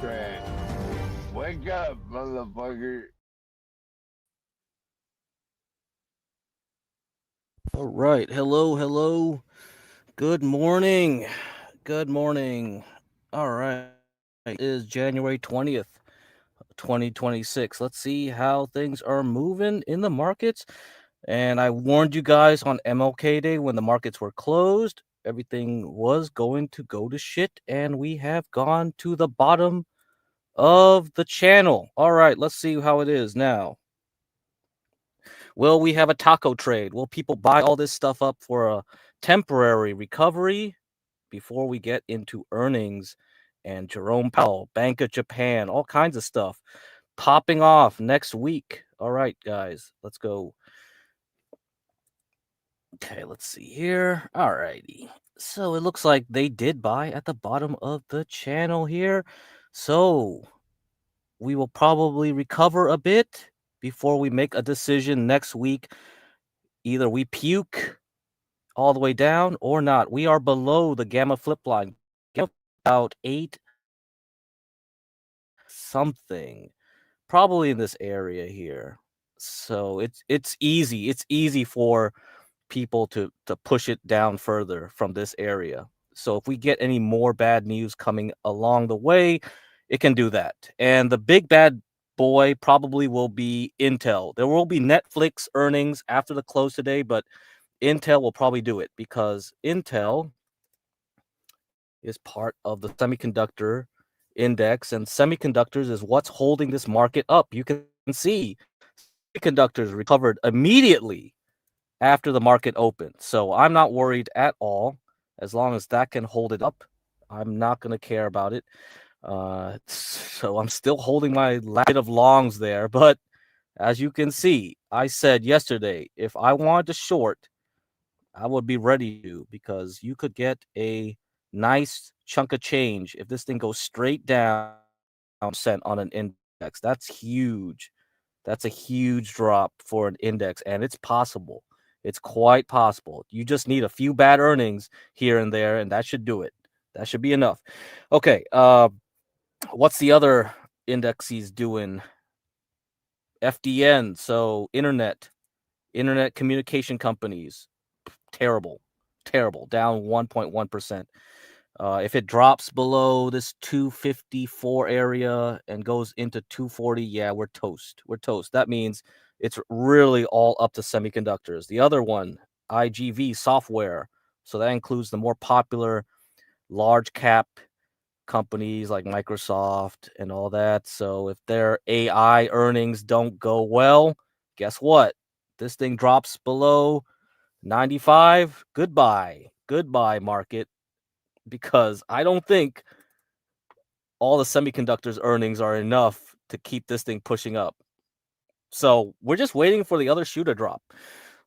GetCrack. Wake up, motherfucker. All right. Hello, hello. Good morning. Good morning. All right. It is January 20th, 2026. Let's see how things are moving in the markets. And I warned you guys on MLK Day when the markets were closed, everything was going to go to shit. And we have gone to the bottom of the channel. All right. Let's see how it is now. Will we have a taco trade? Will people buy all this stuff up for a temporary recovery before we get into earnings and Jerome Powell, Bank of Japan, all kinds of stuff popping off next week? All right, guys, let's go. Okay, let's see here. All righty. So it looks like they did buy at the bottom of the channel here. So we will probably recover a bit before we make a decision next week. Either we puke all the way down or not. We are below the gamma flip line, about 8 something, probably in this area here. So it's easy. It's easy for people to push it down further from this area. So if we get any more bad news coming along the way, it can do that. And the big bad boy probably will be Intel. There will be Netflix earnings after the close today, but Intel will probably do it because Intel is part of the semiconductor index, and semiconductors is what's holding this market up. You can see semiconductors recovered immediately after the market opened. So I'm not worried at all. As long as that can hold it up, I'm not going to care about it. So I'm still holding my line of longs there. But as you can see, I said yesterday, if I wanted to short, I would be ready to, because you could get a nice chunk of change if this thing goes straight down percent on an index. That's huge. That's a huge drop for an index, and it's possible. It's quite possible. You just need a few bad earnings here and there, and that should do it. That should be enough. Okay. What's the other index he's doing? FDN. So internet communication companies. Terrible, down 1.1%. If it drops below this 254 area and goes into 240, yeah, we're toast. We're toast. That means it's really all up to semiconductors. The other one, IGV software. So that includes the more popular large cap companies like Microsoft and all that. So if their AI earnings don't go well, guess what? This thing drops below 95. Goodbye, market, because I don't think all the semiconductors earnings are enough to keep this thing pushing up. So we're just waiting for the other shoe to drop.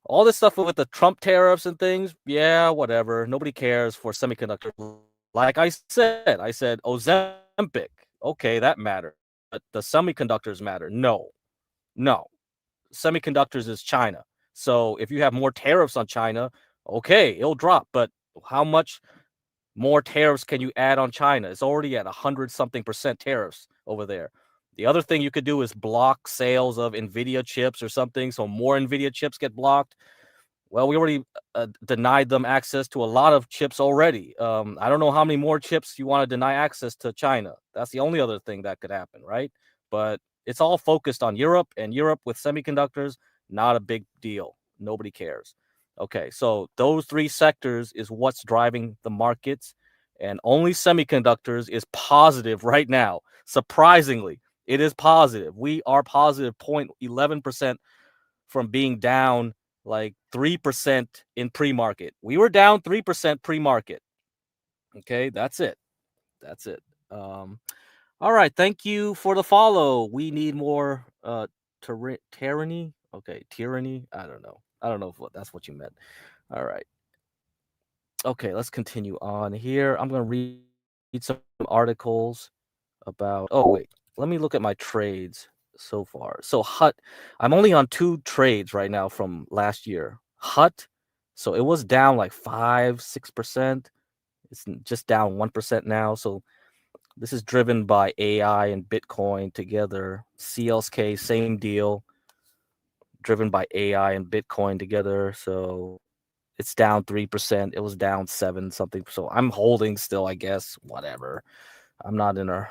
All this stuff with the Trump tariffs and things, yeah, whatever. Nobody cares for semiconductors. Like I said Ozempic. Okay, that matters. But the semiconductors matter. No. Semiconductors is China. So if you have more tariffs on China, okay, it'll drop. But how much more tariffs can you add on China? It's already at 100-something% tariffs over there. The other thing you could do is block sales of Nvidia chips or something, so more Nvidia chips get blocked. Well, we already denied them access to a lot of chips already. I don't know how many more chips you want to deny access to China. That's the only other thing that could happen, right? But it's all focused on Europe, and Europe with semiconductors, not a big deal. Nobody cares. Okay, so those three sectors is what's driving the markets, and only semiconductors is positive right now. Surprisingly, it is positive. We are positive 0.11% from being down like 3% in pre-market. We were down 3% pre-market. Okay, that's it. That's it. All right, thank you for the follow. We need more tyranny. Okay, tyranny. I don't know. If that's what you meant. All right. Okay, let's continue on here. I'm gonna read some articles about. Oh wait, let me look at my trades so far. So Hut, I'm only on 2 trades right now from last year. Hut, so it was down like 5-6%. It's just down 1% now. So This is driven by AI and Bitcoin together. CLSK, same deal, driven by AI and Bitcoin together. So it's down 3%. It was down 7 something. So I'm holding still, I guess. Whatever. I'm not in a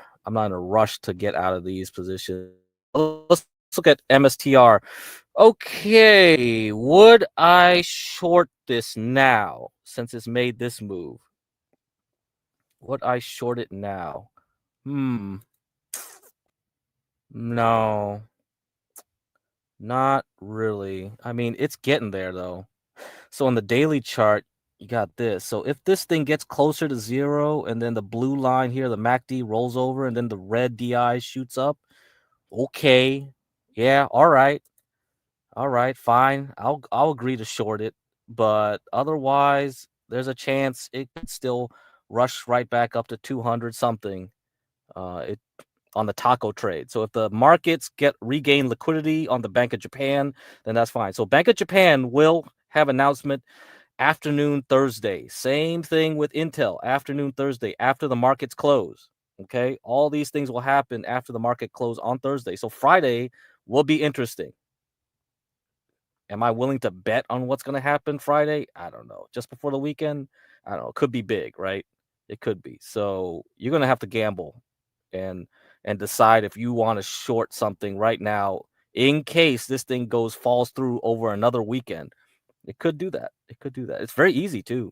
rush to get out of these positions. Let's look at MSTR. Okay, would I short this now since it's made this move? Would I short it now? No, not really. I mean, it's getting there though. So on the daily chart, you got this. So if this thing gets closer to 0 and then the blue line here, the MACD rolls over and then the red DI shoots up, okay. Yeah, all right. All right, fine. I'll agree to short it, but otherwise there's a chance it could still rush right back up to 200 something. It on the taco trade. So if the markets regain liquidity on the Bank of Japan, then that's fine. So Bank of Japan will have announcement afternoon Thursday. Same thing with Intel, afternoon Thursday after the markets close. Okay? All these things will happen after the market close on Thursday. So Friday will be interesting. Am I willing to bet on what's going to happen Friday? I don't know. Just before the weekend, I don't know. It could be big, right? It could be. So you're going to have to gamble and decide if you want to short something right now in case this thing falls through over another weekend. It could do that. It could do that. It's very easy too.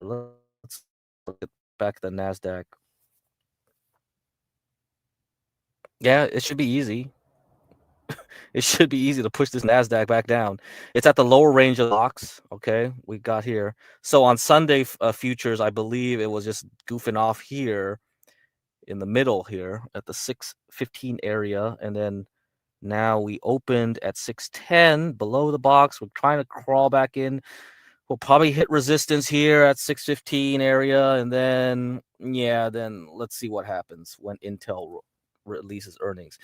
Let's look at back the NASDAQ. Yeah, it should be easy. It should be easy to push this NASDAQ back down. It's at the lower range of the box. Okay, we got here. So on Sunday futures, I believe it was just goofing off here in the middle here at the 615 area. And then now we opened at 610 below the box. We're trying to crawl back in. We'll probably hit resistance here at 615 area. And then, yeah, then let's see what happens when Intel releases earnings.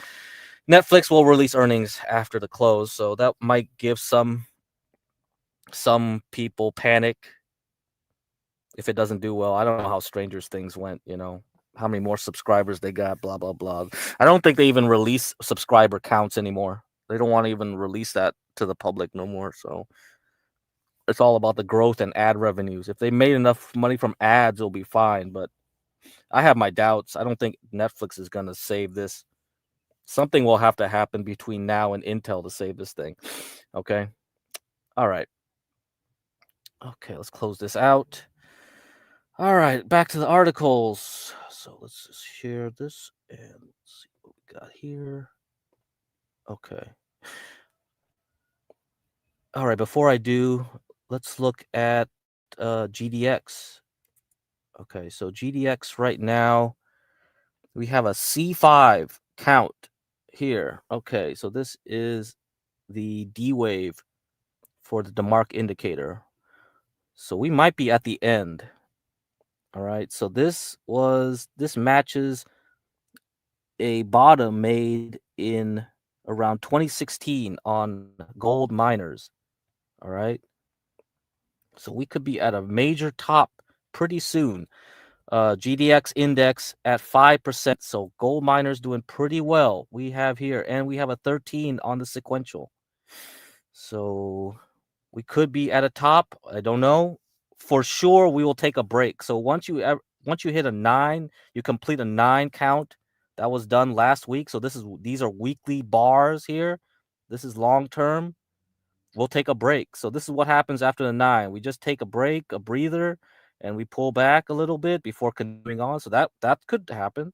Netflix will release earnings after the close, so that might give some people panic if it doesn't do well. I don't know how Stranger Things went, how many more subscribers they got, blah, blah, blah. I don't think they even release subscriber counts anymore. They don't want to even release that to the public no more, so it's all about the growth and ad revenues. If they made enough money from ads, it'll be fine, but I have my doubts. I don't think Netflix is going to save this. Something will have to happen between now and Intel to save this thing. Okay. All right. Okay, let's close this out. All right, back to the articles. So let's just share this and see what we got here. Okay. All right, before I do, let's look at GDX. Okay, so GDX right now, we have a C5 count here. Okay, so this is the D wave for the DeMark indicator. So we might be at the end. All right. So this matches a bottom made in around 2016 on gold miners. All right. So we could be at a major top pretty soon. GDX index at 5%. So gold miners doing pretty well. We have here, and we have a 13 on the sequential. So we could be at a top. I don't know. For sure, we will take a break. So once you hit a 9, you complete a 9 count. That was done last week. So these are weekly bars here. This is long term. We'll take a break. So this is what happens after the 9. We just take a break, a breather, and we pull back a little bit before continuing on. So that could happen.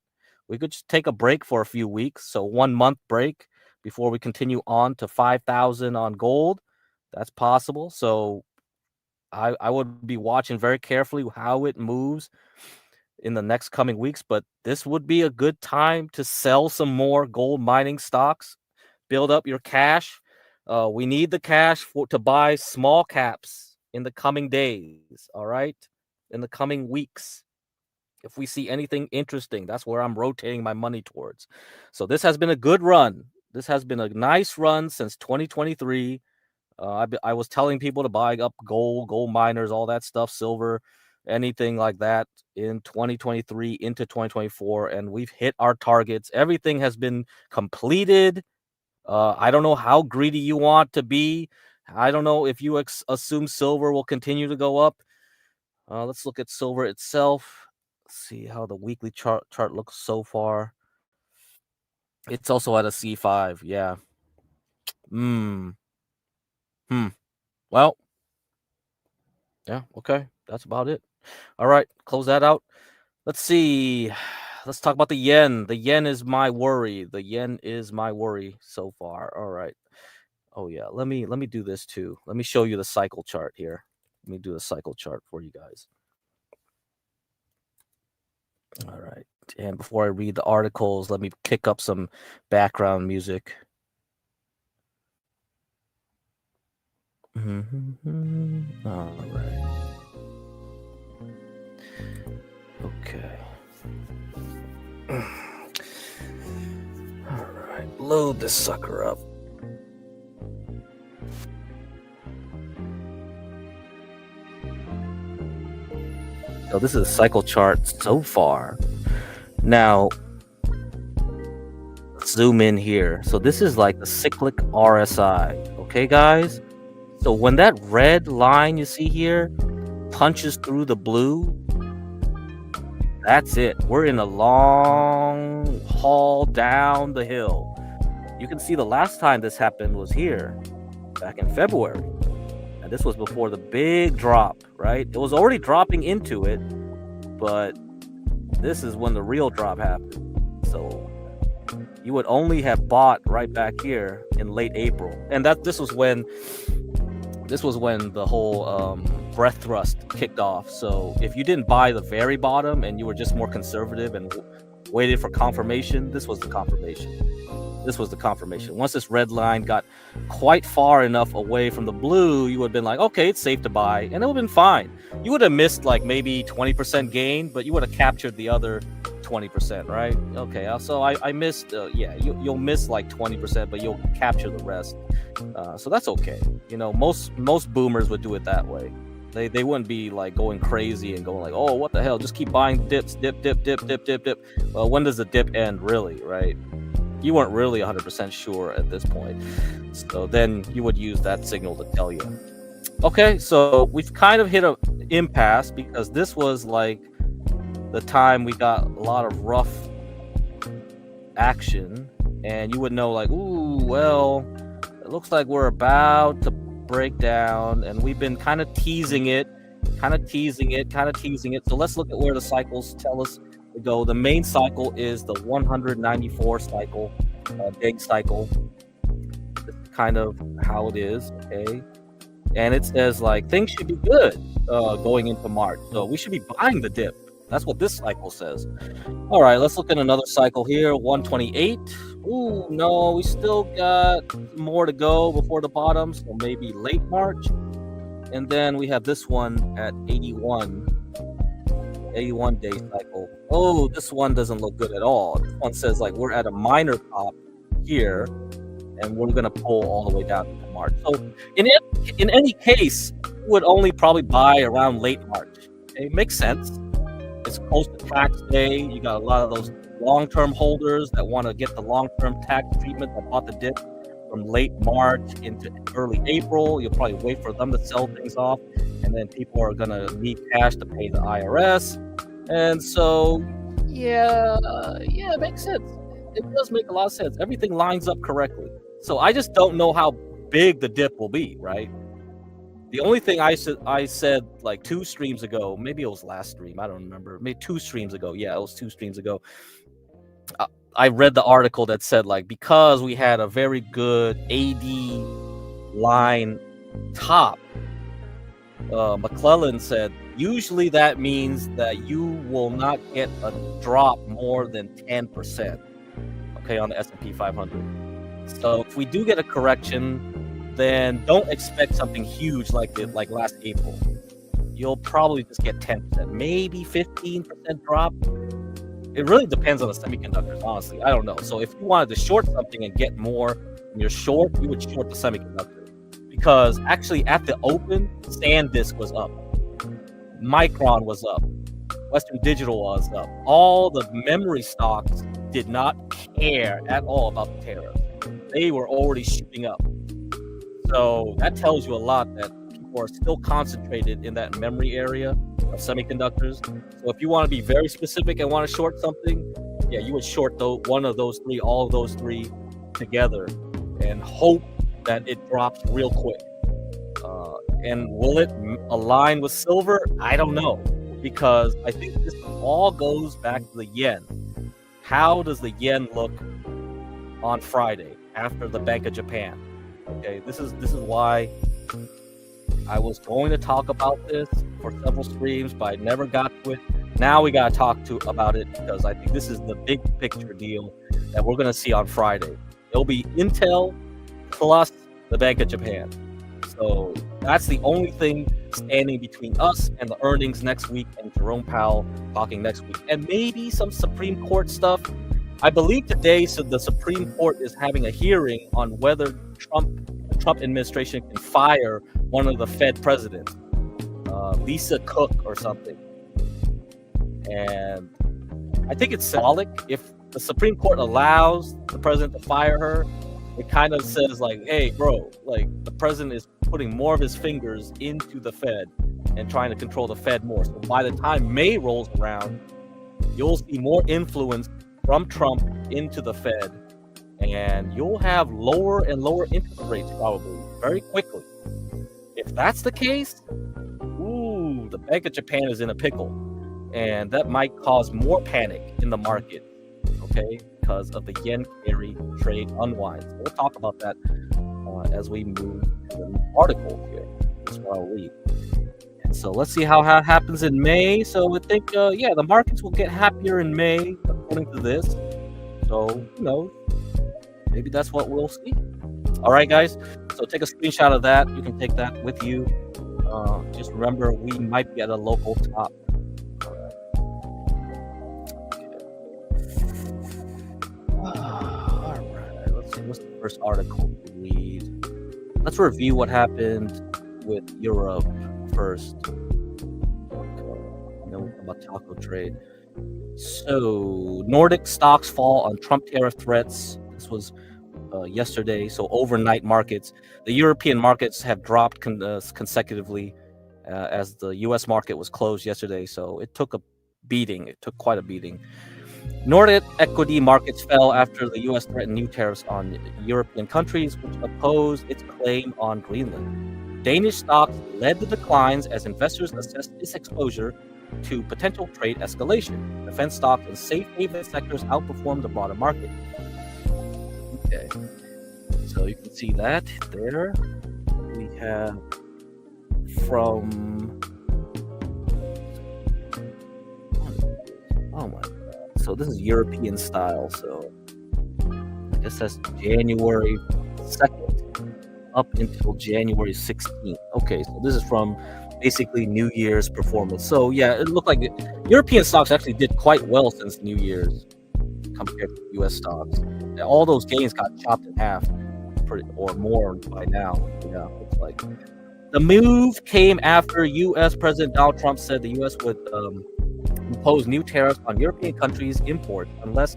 We could just take a break for a few weeks. So 1 month break before we continue on to 5,000 on gold. That's possible. So I would be watching very carefully how it moves in the next coming weeks, but this would be a good time to sell some more gold mining stocks, build up your cash. We need the cash to buy small caps in the coming days, all right? In the coming weeks. If we see anything interesting, that's where I'm rotating my money towards. So this has been a good run. This has been a nice run since 2023. I was telling people to buy up gold miners, all that stuff, silver. anything like that in 2023 into 2024, and we've hit our targets. Everything has been completed. I don't know how greedy you want to be. I don't know if you assume silver will continue to go up. Let's look at silver itself. Let's see how the weekly chart looks so far. It's also at a C5. Yeah. Well, yeah, okay. That's about it. All right, close that out. Let's see. Let's talk about the yen. The yen is my worry. The yen is my worry so far. All right. Oh yeah, let me do this too. Let me show you the cycle chart here. Let me do a cycle chart for you guys. All right. And before I read the articles, let me kick up some background music. All right. Okay. All right. Load this sucker up. So this is a cycle chart so far. Now, let's zoom in here. So this is like the cyclic RSI. Okay, guys? So when that red line you see here punches through the blue, that's it. We're in a long haul down the hill. You can see the last time this happened was here, back in February. And this was before the big drop, right? It was already dropping into it, but this is when the real drop happened. So you would only have bought right back here in late April. And this was when the whole breath thrust kicked off. So if you didn't buy the very bottom and you were just more conservative and waited for confirmation, this was the confirmation. Once this red line got quite far enough away from the blue, you would have been like, okay, it's safe to buy, and it would have been fine. You would have missed like maybe 20% gain, but you would have captured the other 20%, right? Okay, so I missed, you'll miss like 20%, but you'll capture the rest. So that's okay. You know, most boomers would do it that way. They wouldn't be like going crazy and going like, oh, what the hell? Just keep buying dips, dip. Well, when does the dip end, really, right? You weren't really 100% sure at this point. So then you would use that signal to tell you. Okay, so we've kind of hit an impasse because this was like the time we got a lot of rough action, and you would know like, ooh, well, it looks like we're about to break down, and we've been kind of teasing it. So let's look at where the cycles tell us to go. The main cycle is the 194 cycle, day cycle. This is kind of how it is, okay? And it says like things should be good going into March. So we should be buying the dip. That's what this cycle says. All right, let's look at another cycle here, 128. Ooh, no, we still got more to go before the bottom, so maybe late March. And then we have this one at 81 day cycle. Oh, this one doesn't look good at all. This one says like we're at a minor top here, and we're gonna pull all the way down to March. So in any case, you would only probably buy around late March. Okay, makes sense. It's close to tax day. You got a lot of those long-term holders that want to get the long-term tax treatment that bought the dip from late March into early April. You'll probably wait for them to sell things off, and then people are gonna need cash to pay the IRS. And so, yeah, it makes sense. It does make a lot of sense. Everything lines up correctly. So I just don't know how big the dip will be, right? The only thing I said like 2 streams ago, maybe it was last stream, I don't remember, maybe 2 streams ago. Yeah, it was 2 streams ago. I read the article that said like because we had a very good AD line top, McClellan said usually that means that you will not get a drop more than 10%, okay, on the S&P 500. So if we do get a correction, then don't expect something huge like last April. You'll probably just get 10%, maybe 15% drop. It really depends on the semiconductors, honestly. I don't know. So if you wanted to short something and get more and you're short, you would short the semiconductor. Because actually at the open, SanDisk was up. Micron was up. Western Digital was up. All the memory stocks did not care at all about the tariff. They were already shooting up. So that tells you a lot that people are still concentrated in that memory area of semiconductors. So if you want to be very specific and want to short something, yeah, you would short one of those three, all of those three together, and hope that it drops real quick. And will it align with silver? I don't know, because I think this all goes back to the yen. How does the yen look on Friday after the Bank of Japan? Okay, this is why I was going to talk about this for several streams, but I never got to it. Now we got to talk about it, because I think this is the big picture deal that we're going to see on Friday. It'll be Intel plus the Bank of Japan. So that's the only thing standing between us and the earnings next week, and Jerome Powell talking next week, and maybe some Supreme Court stuff. I believe today, so the Supreme Court is having a hearing on whether the Trump administration can fire one of the Fed presidents, Lisa Cook or something. And I think it's symbolic. If the Supreme Court allows the president to fire her, it kind of says like, hey, bro, like the president is putting more of his fingers into the Fed and trying to control the Fed more. So by the time May rolls around, you'll see more influence from Trump into the Fed, and you'll have lower and lower interest rates probably very quickly. If that's the case, the Bank of Japan is in a pickle, and that might cause more panic in the market, okay, because of the yen carry trade unwind. So we'll talk about that as we move to the article here. That's what I'll read. And so let's see how it happens in May. So I think, the markets will get happier in May, according to this. So, maybe that's what we'll see. All right, guys. So take a screenshot of that. You can take that with you. Just remember, we might be at a local top. All right. Let's see. What's the first article to read? Let's review what happened with Europe first. And then we'll talk about taco trade. So Nordic stocks fall on Trump tariff threats. This was yesterday. So overnight markets, the European markets have dropped consecutively as the U.S. market was closed yesterday. So it took a beating. It took quite a beating. Nordic equity markets fell after the U.S. threatened new tariffs on European countries, which opposed its claim on Greenland. Danish stocks led the declines as investors assessed its exposure to potential trade escalation. Defense stocks and safe haven sectors outperformed the broader market. Okay, so you can see that there. We have from oh my god. So this is European style. So I guess that's January 2nd up until January 16th. Okay, so this is from basically New Year's performance. So yeah, it looked like European stocks actually did quite well since New Year's compared to U.S. stocks. All those gains got chopped in half or more by now. Yeah, looks like. The move came after U.S. President Donald Trump said the U.S. would impose new tariffs on European countries' imports unless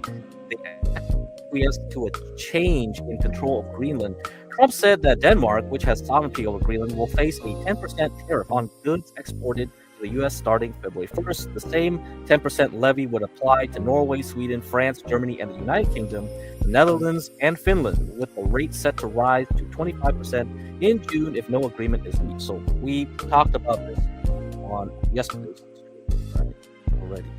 they acquiesce to a change in control of Greenland. Trump said that Denmark, which has sovereignty over Greenland, will face a 10% tariff on goods exported to the U.S. starting February 1st. The same 10% levy would apply to Norway, Sweden, France, Germany, and the United Kingdom, the Netherlands, and Finland, with the rate set to rise to 25% in June if no agreement is reached. So we talked about this on yesterday's stream already.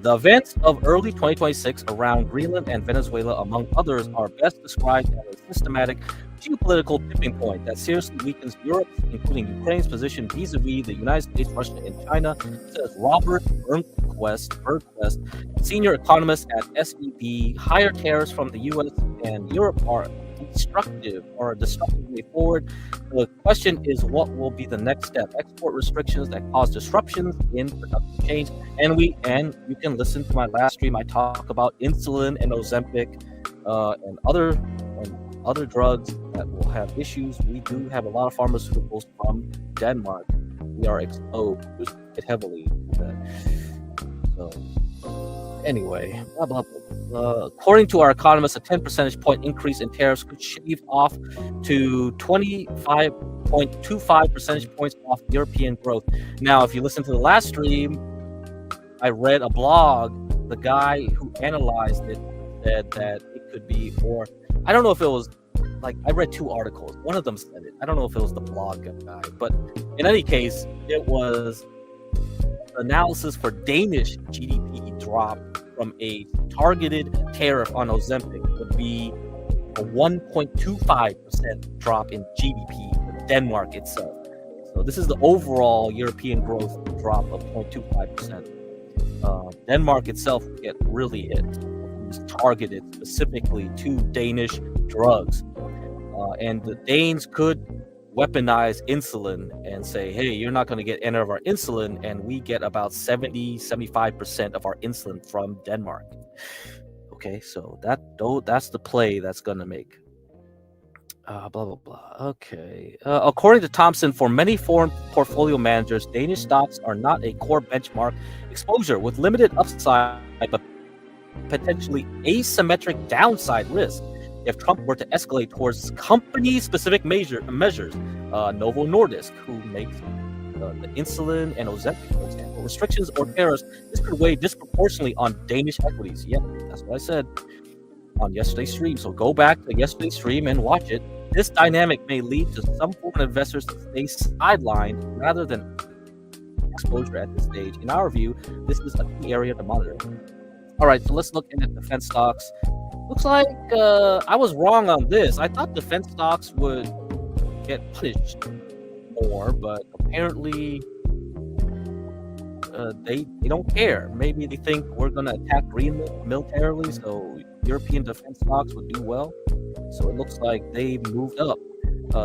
The events of early 2026 around Greenland and Venezuela, among others, are best described as a systematic geopolitical tipping point that seriously weakens Europe, including Ukraine's position vis-a-vis the United States, Russia, and China, says Robert Bergquist, senior economist at SEB. Higher tariffs from the U.S. and Europe are destructive or a destructive way forward. The question is, what will be the next step? Export restrictions that cause disruptions in production chains. And you can listen to my last stream. I talk about insulin and Ozempic and other drugs that will have issues. We do have a lot of pharmaceuticals from Denmark. we are exposed quite heavily to that. So anyway, blah, blah, blah. According to our economists, a 10 percentage point increase in tariffs could shave off to 25.25 percentage points off European growth. Now, if you listen to the last stream, I read a blog. The guy who analyzed it said that it could be, or I don't know if it was, like, I read 2 articles. One of them said it. I don't know if it was the blog guy, but in any case, it was analysis for Danish GDP drop from a targeted tariff on Ozempic would be a 1.25% drop in GDP for Denmark itself. So this is the overall European growth drop of 0.25%. Denmark itself will get really hit. It's targeted specifically to Danish drugs. And the Danes could weaponize insulin and say, hey, you're not going to get any of our insulin, and we get about 75% of our insulin from Denmark. Okay, so that's the play that's going to make. Blah, blah, blah. Okay. According to Thompson, for many foreign portfolio managers, Danish stocks are not a core benchmark exposure with limited upside, but potentially asymmetric downside risk. If Trump were to escalate towards company-specific measures, Novo Nordisk, who makes the insulin and Ozempic, for example, restrictions or tariffs, this could weigh disproportionately on Danish equities. Yep, that's what I said on yesterday's stream. So go back to yesterday's stream and watch it. This dynamic may lead to some foreign investors to stay sidelined rather than exposure at this stage. In our view, this is a key area to monitor. All right, so let's look at defense stocks. Looks like I was wrong on this. I thought defense stocks would get punished more, but apparently they don't care. Maybe they think we're going to attack Greenland militarily, so European defense stocks would do well. So it looks like they moved up.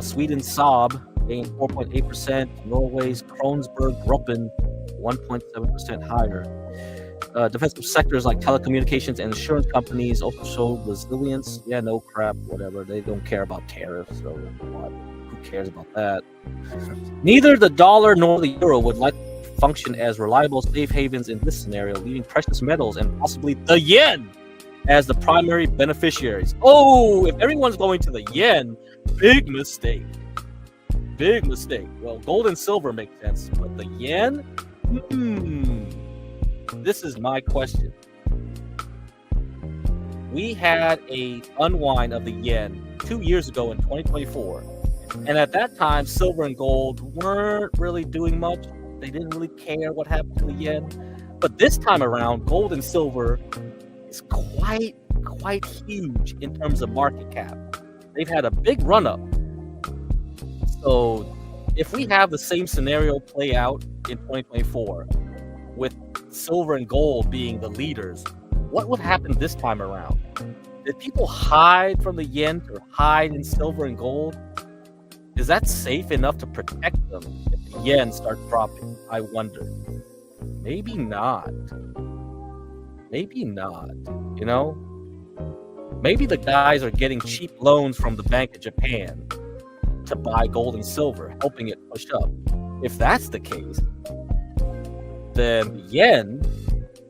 Sweden's Saab gained 4.8%. Norway's Kronsberg Gruppen 1.7% higher. Defensive sectors like telecommunications and insurance companies also showed resilience. Yeah, no crap, whatever. They don't care about tariffs, so what? Who cares about that? Neither the dollar nor the euro would likely function as reliable safe havens in this scenario, leaving precious metals and possibly the yen as the primary beneficiaries. Oh, if everyone's going to the yen, big mistake. Big mistake. Well, gold and silver make sense, but the yen? This is my question. We had a unwind of the yen 2 years ago in 2024, and at that time, silver and gold weren't really doing much. They didn't really care what happened to the yen. But this time around, gold and silver is quite huge in terms of market cap. They've had a big run up. So if we have the same scenario play out in 2024 with silver and gold being the leaders, what would happen this time around? Did people hide from the yen or hide in silver and gold? Is that safe enough to protect them if the yen starts dropping? I wonder. Maybe not. Maybe not. You know? Maybe the guys are getting cheap loans from the Bank of Japan to buy gold and silver, helping it push up. If that's the case, then the yen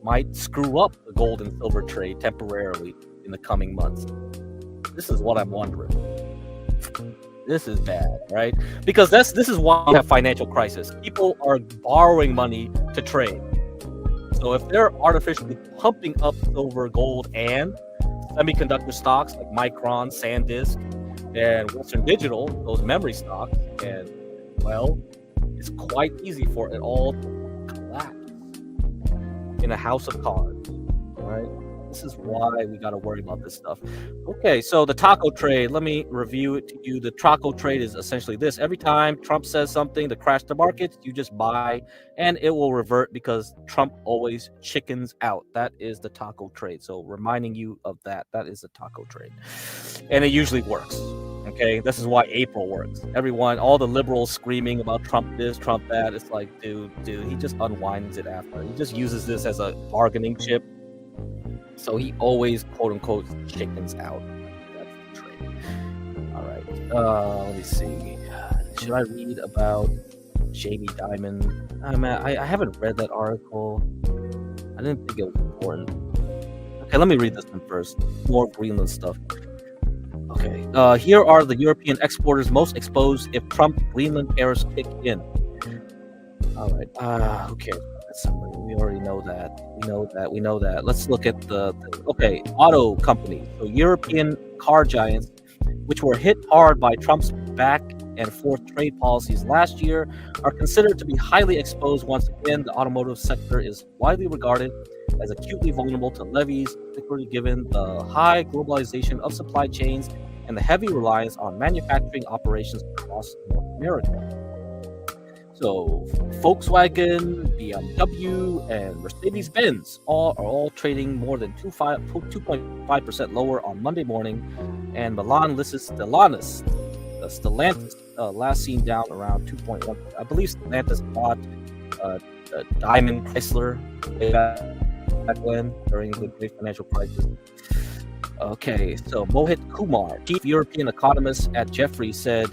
might screw up the gold and silver trade temporarily in the coming months. This is what I'm wondering. This is bad, right? Because this is why we have financial crisis. People are borrowing money to trade. So if they're artificially pumping up silver, gold, and semiconductor stocks like Micron, SanDisk, and Western Digital, those memory stocks, and well, it's quite easy for it all to collapse in a house of cards, right? This is why we got to worry about this stuff. Okay, so the taco trade, let me review it to you. The taco trade is essentially this. Every time Trump says something to crash the markets, you just buy, and it will revert because Trump always chickens out. That is the taco trade. So reminding you of that. That is the taco trade. And it usually works. Okay, this is why April works. Everyone, all the liberals screaming about Trump this, Trump that. It's like, dude, he just unwinds it after. He just uses this as a bargaining chip. So he always, quote unquote, chickens out. That's the trade. All right. Let me see. Should I read about Shady Diamond. I haven't read that article. I didn't think it was important. Okay, let me read this one first. More Greenland stuff. Okay, here are the European exporters most exposed if Trump Greenland tariffs kick in. All right. Okay. We already know that. We know that. Let's look at the auto companies. So European car giants, which were hit hard by Trump's back and forth trade policies last year, are considered to be highly exposed once again. The automotive sector is widely regarded as acutely vulnerable to levies, particularly given the high globalization of supply chains and the heavy reliance on manufacturing operations across North America. So Volkswagen, BMW, and Mercedes-Benz are all trading more than 2.5% lower on Monday morning, and Stellantis, last seen down around 2.1%. I believe Stellantis bought Diamond Chrysler way back when, during the great financial crisis. Okay, so Mohit Kumar, chief European economist at Jefferies, said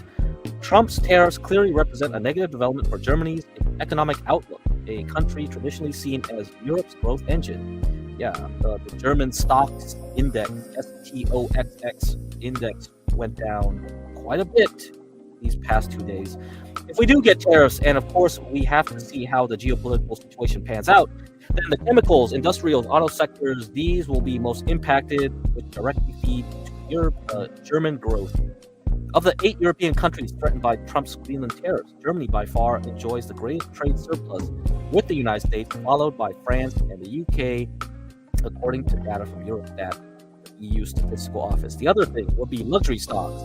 Trump's tariffs clearly represent a negative development for Germany's economic outlook, a country traditionally seen as Europe's growth engine. Yeah, the German stocks index, STOXX index, went down quite a bit these past 2 days. If we do get tariffs, and of course we have to see how the geopolitical situation pans out, then the chemicals, industrials, auto sectors, these will be most impacted, which directly feed German growth. Of the 8 European countries threatened by Trump's Greenland tariffs, Germany by far enjoys the greatest trade surplus with the United States, followed by France and the UK, according to data from Eurostat, the EU Statistical Office. The other thing would be luxury stocks.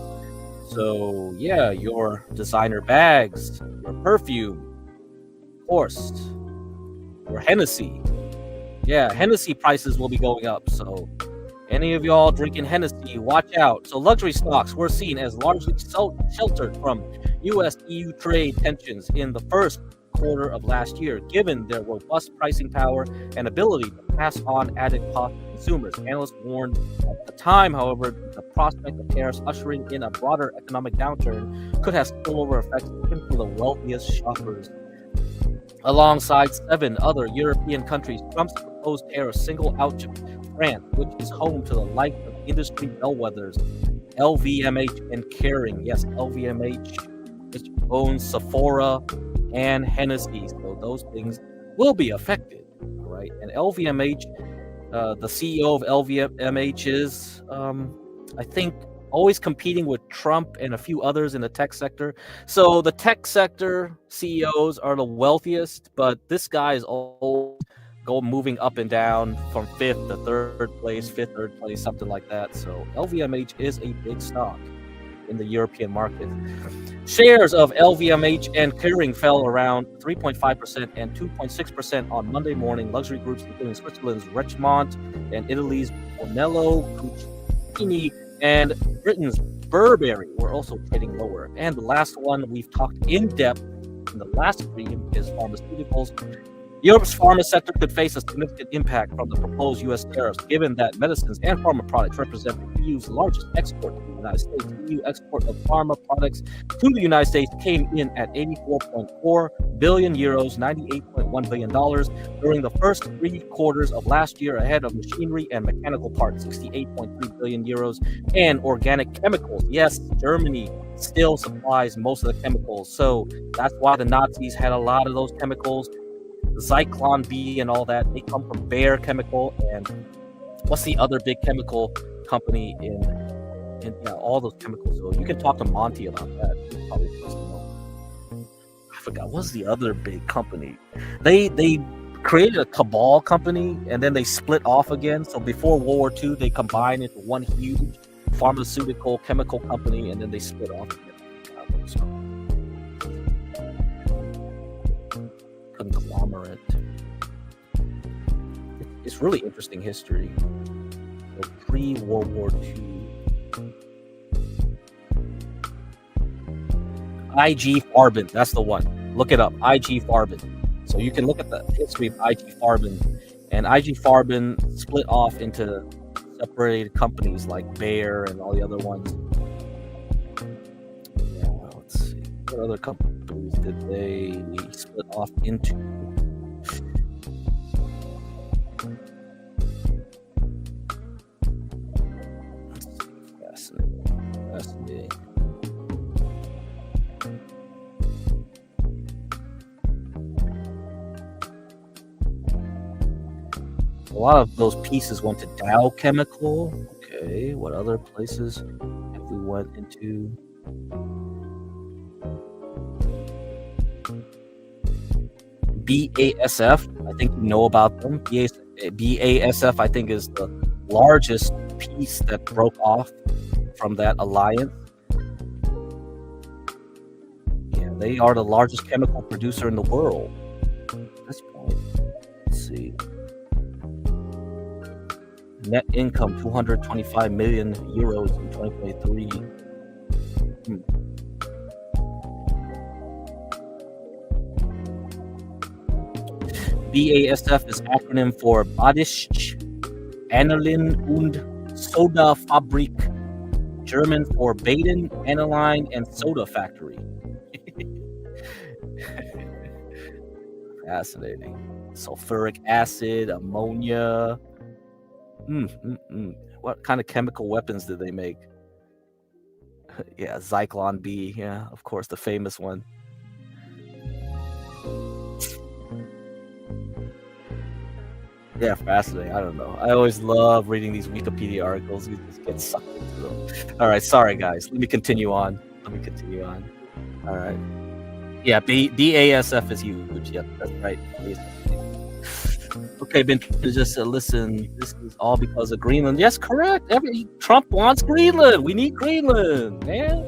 So, yeah, your designer bags, your perfume, of course, your Hennessy. Yeah, Hennessy prices will be going up, so any of y'all drinking Hennessy, watch out. So luxury stocks were seen as largely sheltered from U.S.-EU trade tensions in the first quarter of last year, given their robust pricing power and ability to pass on added costs to consumers. Analysts warned at the time, however, the prospect of tariffs ushering in a broader economic downturn could have spillover effects even for the wealthiest shoppers. Alongside 7 other European countries, Trump's proposed tariffs single out France, which is home to the likes of industry bellwethers LVMH and Kering. Yes, LVMH, which owns Sephora and Hennessy. So those things will be affected. All right. And LVMH, the CEO of LVMH is, I think, always competing with Trump and a few others in the tech sector. So the tech sector CEOs are the wealthiest, but this guy is always moving up and down from 5th to 3rd place, 5th, 3rd place, something like that. So LVMH is a big stock in the European market. Shares of LVMH and Kering fell around 3.5% and 2.6% on Monday morning. Luxury groups including Switzerland's Richemont and Italy's Brunello Cucinelli and Britain's Burberry were also trading lower. And the last one we've talked in depth in the last stream is pharmaceuticals. Europe's pharma sector could face a significant impact from the proposed U.S. tariffs, given that medicines and pharma products represent the EU's largest export to the United States. EU export of pharma products to the United States came in at 84.4 billion euros, $98.1 billion during the first 3 quarters of last year, ahead of machinery and mechanical parts, 68.3 billion euros, and organic chemicals. Yes, Germany still supplies most of the chemicals, so that's why the Nazis had a lot of those chemicals. Zyklon B and all that, they come from Bayer Chemical. And what's the other big chemical company in all those chemicals? So you can talk to Monty about that. He's probably supposed to know. I forgot, what's the other big company? They created a cabal company and then they split off again. So before World War II, they combined into one huge pharmaceutical chemical company and then they split off again. So, conglomerate. It's really interesting history. So pre-World War II. IG Farben, that's the one. Look it up, IG Farben. So you can look at the history of IG Farben, and IG Farben split off into separated companies like Bayer and all the other ones. Yeah, let's see. What other companies did they split off into? Fascinating. A lot of those pieces went to Dow Chemical. Okay, what other places have we went into? BASF, I think you know about them. BASF, I think, is the largest piece that broke off from that alliance. Yeah, they are the largest chemical producer in the world at this point. Let's see. Net income 225 million euros in 2023. BASF is acronym for Badisch Aniline und Soda Fabrik, German for Baden, Aniline and Soda Factory. Fascinating. Sulfuric acid, ammonia. What kind of chemical weapons did they make? Yeah, Zyklon B. Yeah, of course, the famous one. Yeah, fascinating. I don't know. I always love reading these Wikipedia articles. You just get sucked into them. All right, sorry guys. Let me continue on. All right. Yeah, BASF is huge. Yep, that's right. Okay, Ben, just listen. This is all because of Greenland. Yes, correct. Trump wants Greenland. We need Greenland, man.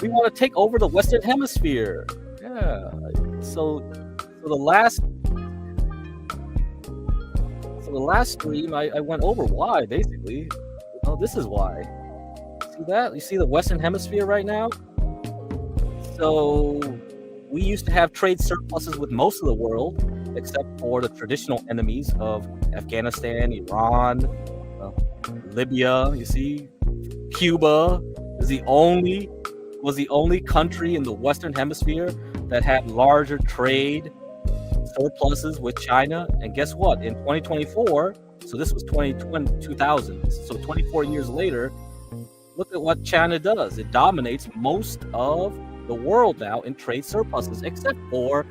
We want to take over the Western Hemisphere. Yeah. So the last stream, I went over why, basically. Oh, this is why. See that? You see the Western Hemisphere right now? So we used to have trade surpluses with most of the world, except for the traditional enemies of Afghanistan, Iran, Libya. You see, Cuba was the only country in the Western Hemisphere that had larger trade surpluses with China. And guess what? In 2024, so this was 2000, so 24 years later, look at what China does. It dominates most of the world now in trade surpluses, except for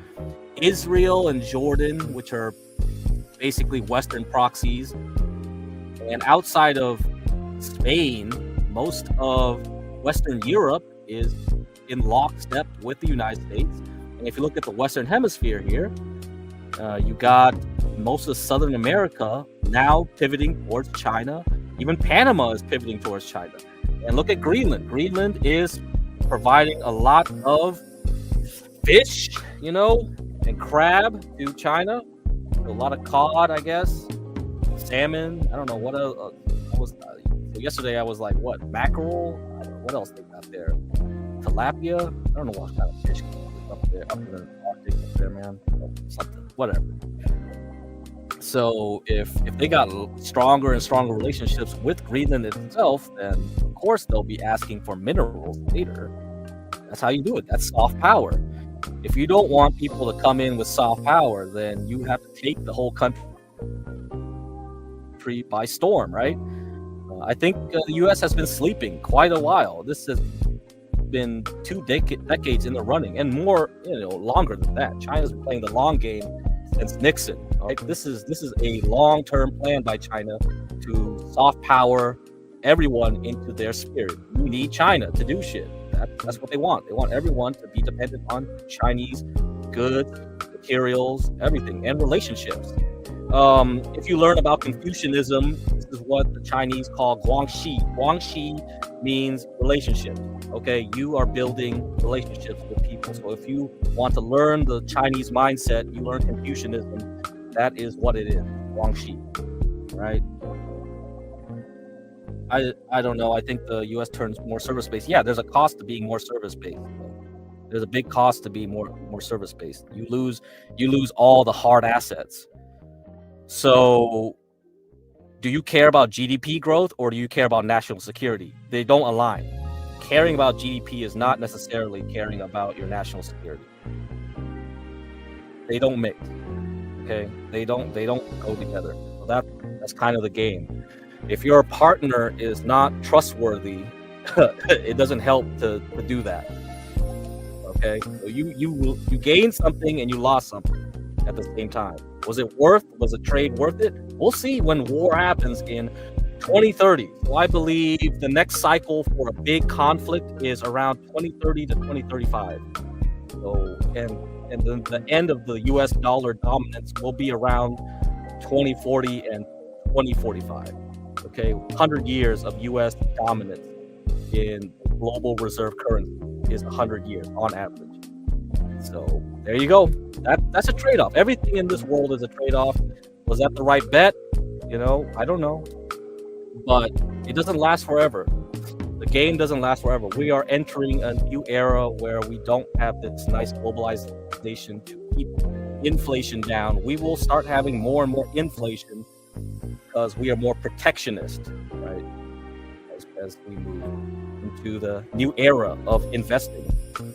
Israel and Jordan, which are basically Western proxies. And outside of Spain, most of Western Europe is in lockstep with the United States. And if you look at the Western Hemisphere here, you got most of Southern America now pivoting towards China. Even Panama is pivoting towards China. And look at Greenland. Greenland is providing a lot of fish, and crab to China. A lot of cod, I guess. Salmon. I don't know what else. Yesterday I was like, what? Mackerel? I don't know what else they got there. Tilapia? I don't know what kind of fish up there, up in the Arctic up there, man. Something, whatever. So if they got stronger and stronger relationships with Greenland itself, then of course they'll be asking for minerals later. That's how you do it. That's soft power. If you don't want people to come in with soft power, then you have to take the whole country by storm, right? I think the U.S. has been sleeping quite a while. This has been 2 decades in the running, and more, longer than that. China's been playing the long game since Nixon. Right? This is a long-term plan by China to soft power everyone into their spirit. You need China to do shit. That's what they want. They want everyone to be dependent on Chinese goods, materials, everything, and relationships. If you learn about Confucianism, this is what the Chinese call guangxi. Guangxi means relationships. Okay, you are building relationships with people. So if you want to learn the Chinese mindset, you learn Confucianism. That is what it is, guangxi, right? I don't know. I think the U.S. turns more service-based. Yeah, there's a cost to being more service-based. There's a big cost to be more service-based. You lose all the hard assets. So, do you care about GDP growth or do you care about national security? They don't align. Caring about GDP is not necessarily caring about your national security. They don't mix. Okay, they don't go together. So that's kind of the game. If your partner is not trustworthy, it doesn't help to do that. Okay, so you gained something and you lost something at the same time. Was the trade worth it? We'll see when war happens in 2030. So I believe the next cycle for a big conflict is around 2030 to 2035. So and then the end of the US dollar dominance will be around 2040 and 2045. Okay, 100 years of US dominance in global reserve currency is 100 years on average. So there you go. That's a trade-off. Everything in this world is a trade-off. Was that the right bet? I don't know. But it doesn't last forever. The game doesn't last forever. We are entering a new era where we don't have this nice globalization to keep inflation down. We will start having more and more inflation because we are more protectionist, right? As we move into the new era of investing.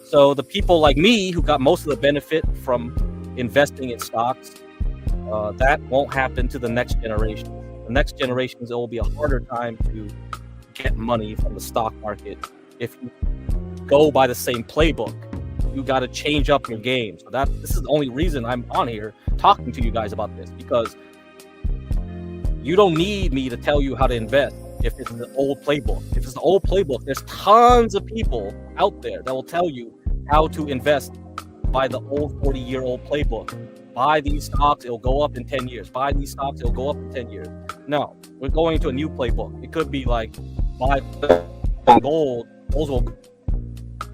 So the people like me who got most of the benefit from investing in stocks, that won't happen to the next generation. The next generations, it will be a harder time to get money from the stock market if you go by the same playbook. You got to change up your game. So this is the only reason I'm on here talking to you guys about this, because you don't need me to tell you how to invest. If it's the old playbook, there's tons of people out there that will tell you how to invest by the old 40-year-old playbook. Buy these stocks, it'll go up in 10 years. Buy these stocks, it'll go up in 10 years. No, we're going to a new playbook. It could be like buy gold, those will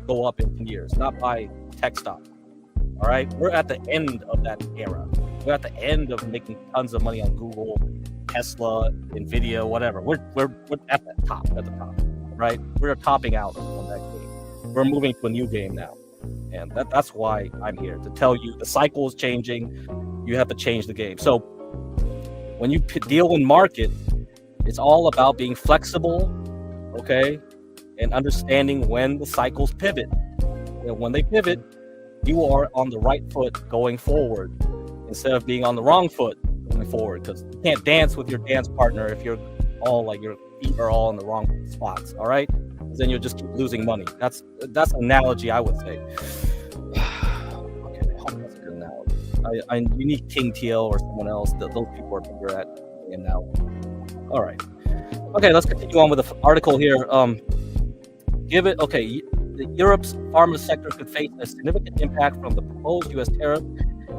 go up in 10 years, not buy tech stocks. All right, we're at the end of that era. We're at the end of making tons of money on Google, Tesla, Nvidia, whatever. We're at the top, right? We're topping out on that game. We're moving to a new game now, and that's why I'm here to tell you the cycle is changing. You have to change the game. So when you deal in market, it's all about being flexible, okay, and understanding when the cycles pivot. And when they pivot, you are on the right foot going forward instead of being on the wrong foot going forward, because you can't dance with your dance partner if you're all like your feet are all in the wrong spots. All right, then you'll just keep losing money. That's an analogy I would say. Okay, I hope that's a good analogy. You need King TL or someone else. Those people are better at the analogy. All right. Okay, let's continue on with the article here. Europe's pharma sector could face a significant impact from the proposed U.S. tariff,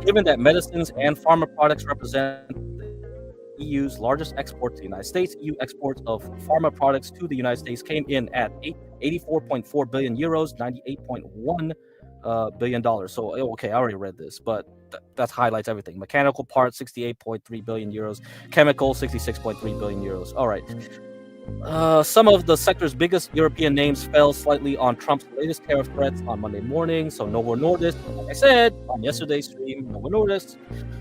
given that medicines and pharma products represent the EU's largest export to the United States. EU exports of pharma products to the United States came in at 84.4 billion euros, $98.1 billion. So, okay, I already read this, but that highlights everything. Mechanical parts, 68.3 billion euros. Chemicals, 66.3 billion euros. All right. Some of the sector's biggest European names fell slightly on Trump's latest tariff threats on Monday morning. So Novo Nordisk, like I said on yesterday's stream, Novo Nordisk,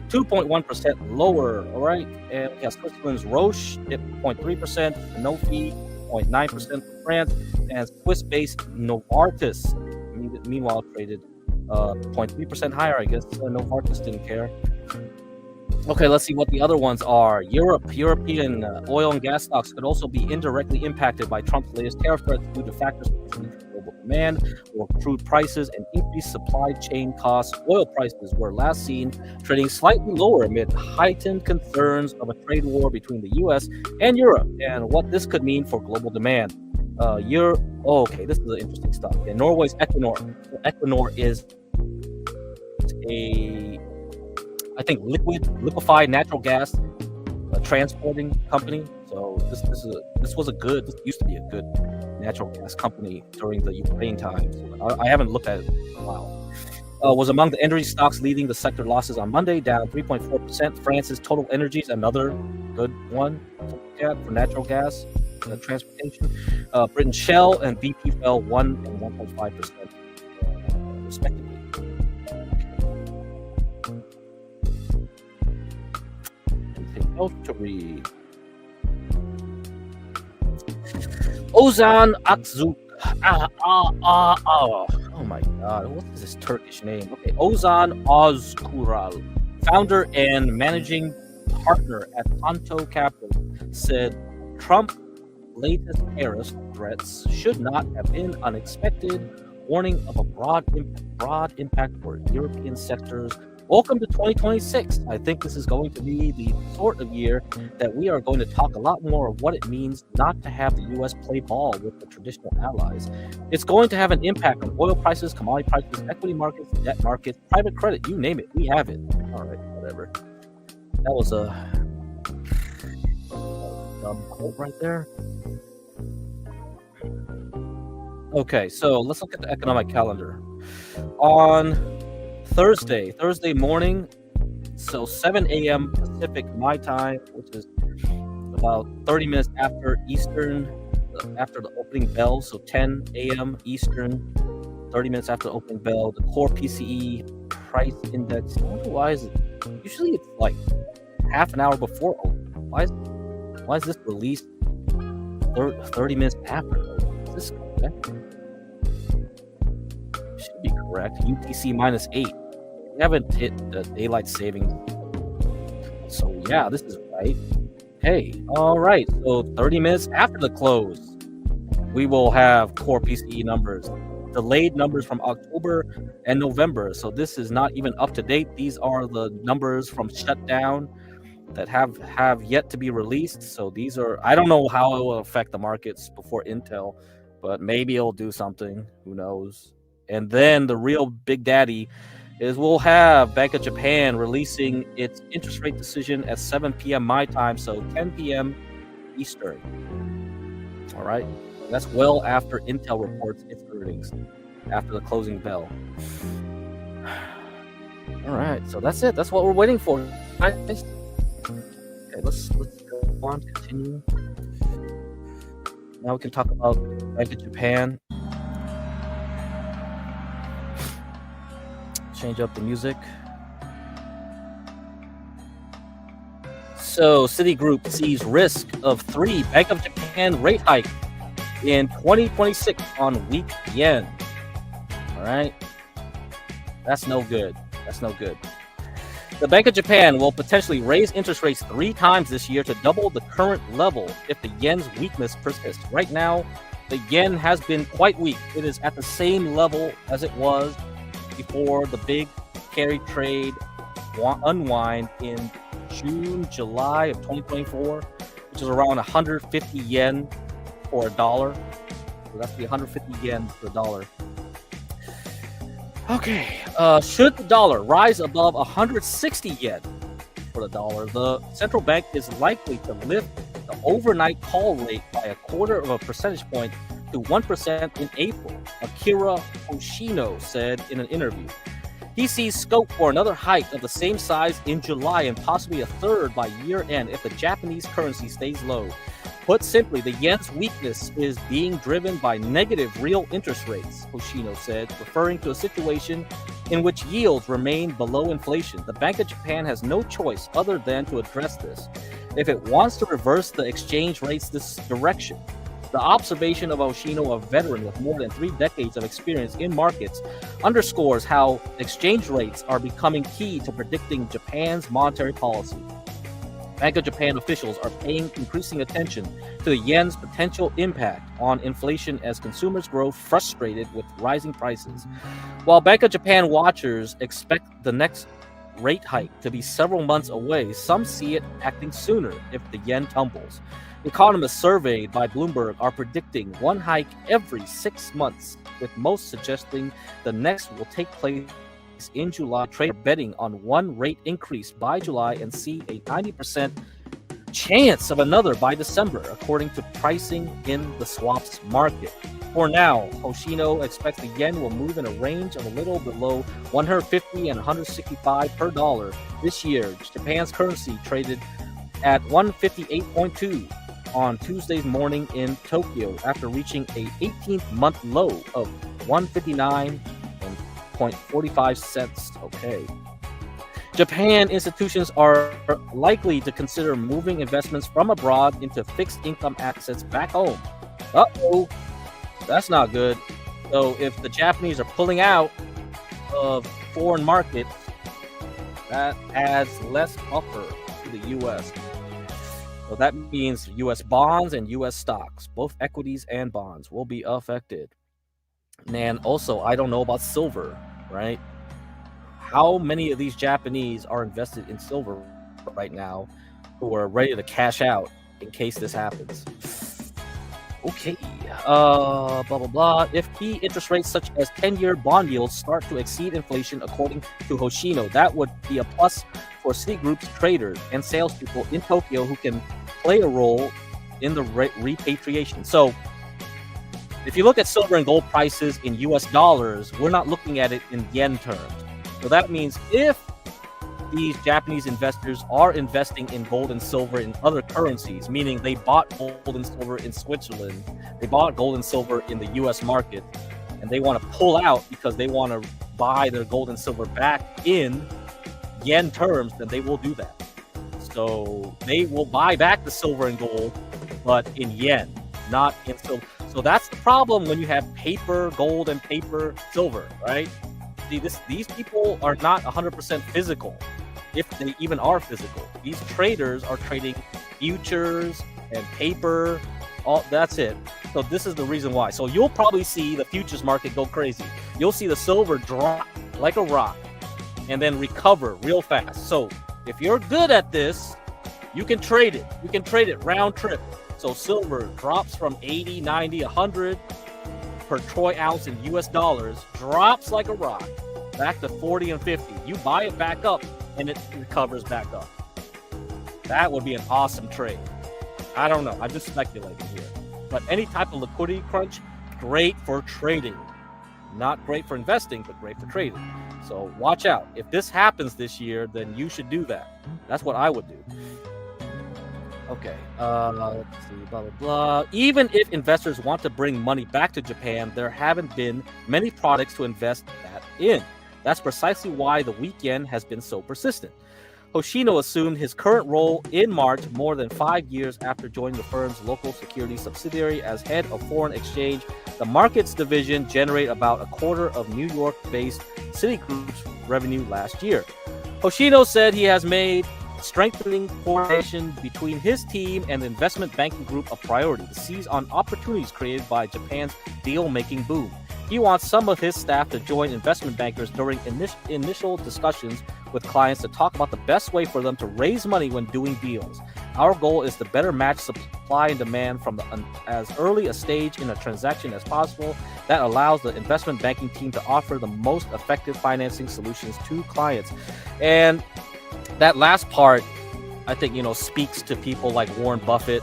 2.1% lower. All right. And we have Switzerland's Roche, 0.3%, Sanofi, 0.9% for France, and Swiss-based Novartis, meanwhile traded 0.3% higher. I guess Novartis didn't care. Okay, let's see what the other ones are. European oil and gas stocks could also be indirectly impacted by Trump's latest tariff threats due to factors such as global demand, or crude prices, and increased supply chain costs. Oil prices were last seen trading slightly lower amid heightened concerns of a trade war between the U.S. and Europe, and what this could mean for global demand. Okay, this is interesting stuff. Okay, Norway's Equinor. So Equinor is I think liquefied natural gas transporting company. So this used to be a good natural gas company during the Ukraine times. I haven't looked at it in a while. Was among the energy stocks leading the sector losses on Monday, down 3.4%. France's Total Energies, another good one for natural gas transportation. Britain's Shell and BP fell 1% and 1.5% respectively. To read. Ozan Akzuk. Oh my God, what is this Turkish name? Okay, Ozan Ozkural, founder and managing partner at Tonto Capital, said Trump's latest tariff threats should not have been unexpected, warning of a broad impact for European sectors. Welcome to 2026. I think this is going to be the sort of year that we are going to talk a lot more of what it means not to have the U.S. play ball with the traditional allies. It's going to have an impact on oil prices, commodity prices, equity markets, debt markets, private credit, you name it. We have it. All right, whatever. That was a dumb quote right there. Okay, so let's look at the economic calendar. On Thursday morning, so 7 a.m. Pacific my time, which is about 30 minutes after Eastern, after the opening bell, so 10 a.m. Eastern, 30 minutes after the opening bell, the core PCE price index. I wonder why is it? Usually it's like half an hour before. Why is this released 30 minutes after? Is this correct? Should be correct. UTC -8. We haven't hit the daylight savings. So yeah, this is right. Hey, all right. So 30 minutes after the close, we will have core PCE numbers, delayed numbers from October and November. So this is not even up to date. These are the numbers from shutdown that have yet to be released. So these are, I don't know how it will affect the markets before Intel, but maybe it'll do something. Who knows? And then the real big daddy is we'll have Bank of Japan releasing its interest rate decision at 7 p.m. my time, so 10 p.m. Eastern. All right. That's well after Intel reports its earnings, after the closing bell. All right. So that's it. That's what we're waiting for. Okay, let's go on, continue. Now we can talk about Bank of Japan. Change up the music. So Citigroup sees risk of 3 Bank of Japan rate hike in 2026 on weak yen. All right. That's no good. That's no good. The Bank of Japan will potentially raise interest rates 3 times this year to double the current level if the yen's weakness persists. Right now, the yen has been quite weak. It is at the same level as it was before the big carry trade unwind in July of 2024, which is around 150 yen for a dollar. So that's the 150 yen for a dollar. Okay, should the dollar rise above 160 yen for the dollar, the central bank is likely to lift the overnight call rate by a quarter of a percentage point to 1% in April, Akira Hoshino said in an interview. He sees scope for another hike of the same size in July and possibly a third by year end if the Japanese currency stays low. Put simply, the yen's weakness is being driven by negative real interest rates, Hoshino said, referring to a situation in which yields remain below inflation. The Bank of Japan has no choice other than to address this if it wants to reverse the exchange rates this direction. The observation of Hoshino, a veteran with more than 3 decades of experience in markets, underscores how exchange rates are becoming key to predicting Japan's monetary policy. Bank of Japan officials are paying increasing attention to the yen's potential impact on inflation as consumers grow frustrated with rising prices. While Bank of Japan watchers expect the next rate hike to be several months away, some see it acting sooner if the yen tumbles. Economists surveyed by Bloomberg are predicting one hike every 6 months, with most suggesting the next will take place in July. Traders are betting on one rate increase by July and see a 90% chance of another by December, according to pricing in the swaps market. For now, Hoshino expects the yen will move in a range of a little below 150 and 165 per dollar this year. Japan's currency traded at 158.2 on Tuesday's morning in Tokyo after reaching a 18th-month low of 159.45 cents. Okay. Japan institutions are likely to consider moving investments from abroad into fixed income assets back home. Uh-oh, that's not good. So if the Japanese are pulling out of foreign markets, that adds less buffer to the U.S. So that means U.S. bonds and U.S. stocks, both equities and bonds, will be affected. And also, I don't know about silver, right? How many of these Japanese are invested in silver right now who are ready to cash out in case this happens? Okay, blah, blah, blah. If key interest rates such as 10-year bond yields start to exceed inflation, according to Hoshino, that would be a plus for Citigroup's traders and salespeople in Tokyo who can play a role in the repatriation. So if you look at silver and gold prices in US dollars, we're not looking at it in yen terms. So that means if these Japanese investors are investing in gold and silver in other currencies, meaning they bought gold and silver in Switzerland, they bought gold and silver in the US market, and they want to pull out because they want to buy their gold and silver back in yen terms, then they will do that. So they will buy back the silver and gold, but in yen, not in silver. So that's the problem when you have paper gold and paper silver, right? See, these people are not 100% physical, if they even are physical. These traders are trading futures and paper. All that's it. So this is the reason why. So you'll probably see the futures market go crazy. You'll see the silver drop like a rock and then recover real fast. So if you're good at this, you can trade it. You can trade it round trip. So silver drops from 80, 90, 100 per troy ounce in US dollars, drops like a rock, back to 40 and 50. You buy it back up and it recovers back up. That would be an awesome trade. I don't know. I'm just speculating here. But any type of liquidity crunch, great for trading. Not great for investing, but great for trading. So watch out. If this happens this year, then you should do that. That's what I would do. Okay, let's see, blah, blah, blah. Even if investors want to bring money back to Japan, there haven't been many products to invest that in. That's precisely why the weak yen has been so persistent. Hoshino assumed his current role in March, more than 5 years after joining the firm's local securities subsidiary as head of foreign exchange. The markets division generated about a quarter of New York-based Citigroup's revenue last year. Hoshino said he has made strengthening coordination between his team and the investment banking group a priority to seize on opportunities created by Japan's deal-making boom. He wants some of his staff to join investment bankers during initial discussions with clients to talk about the best way for them to raise money when doing deals. Our goal is to better match supply and demand from as early a stage in a transaction as possible. That allows the investment banking team to offer the most effective financing solutions to clients. And that last part, I think, speaks to people like Warren Buffett,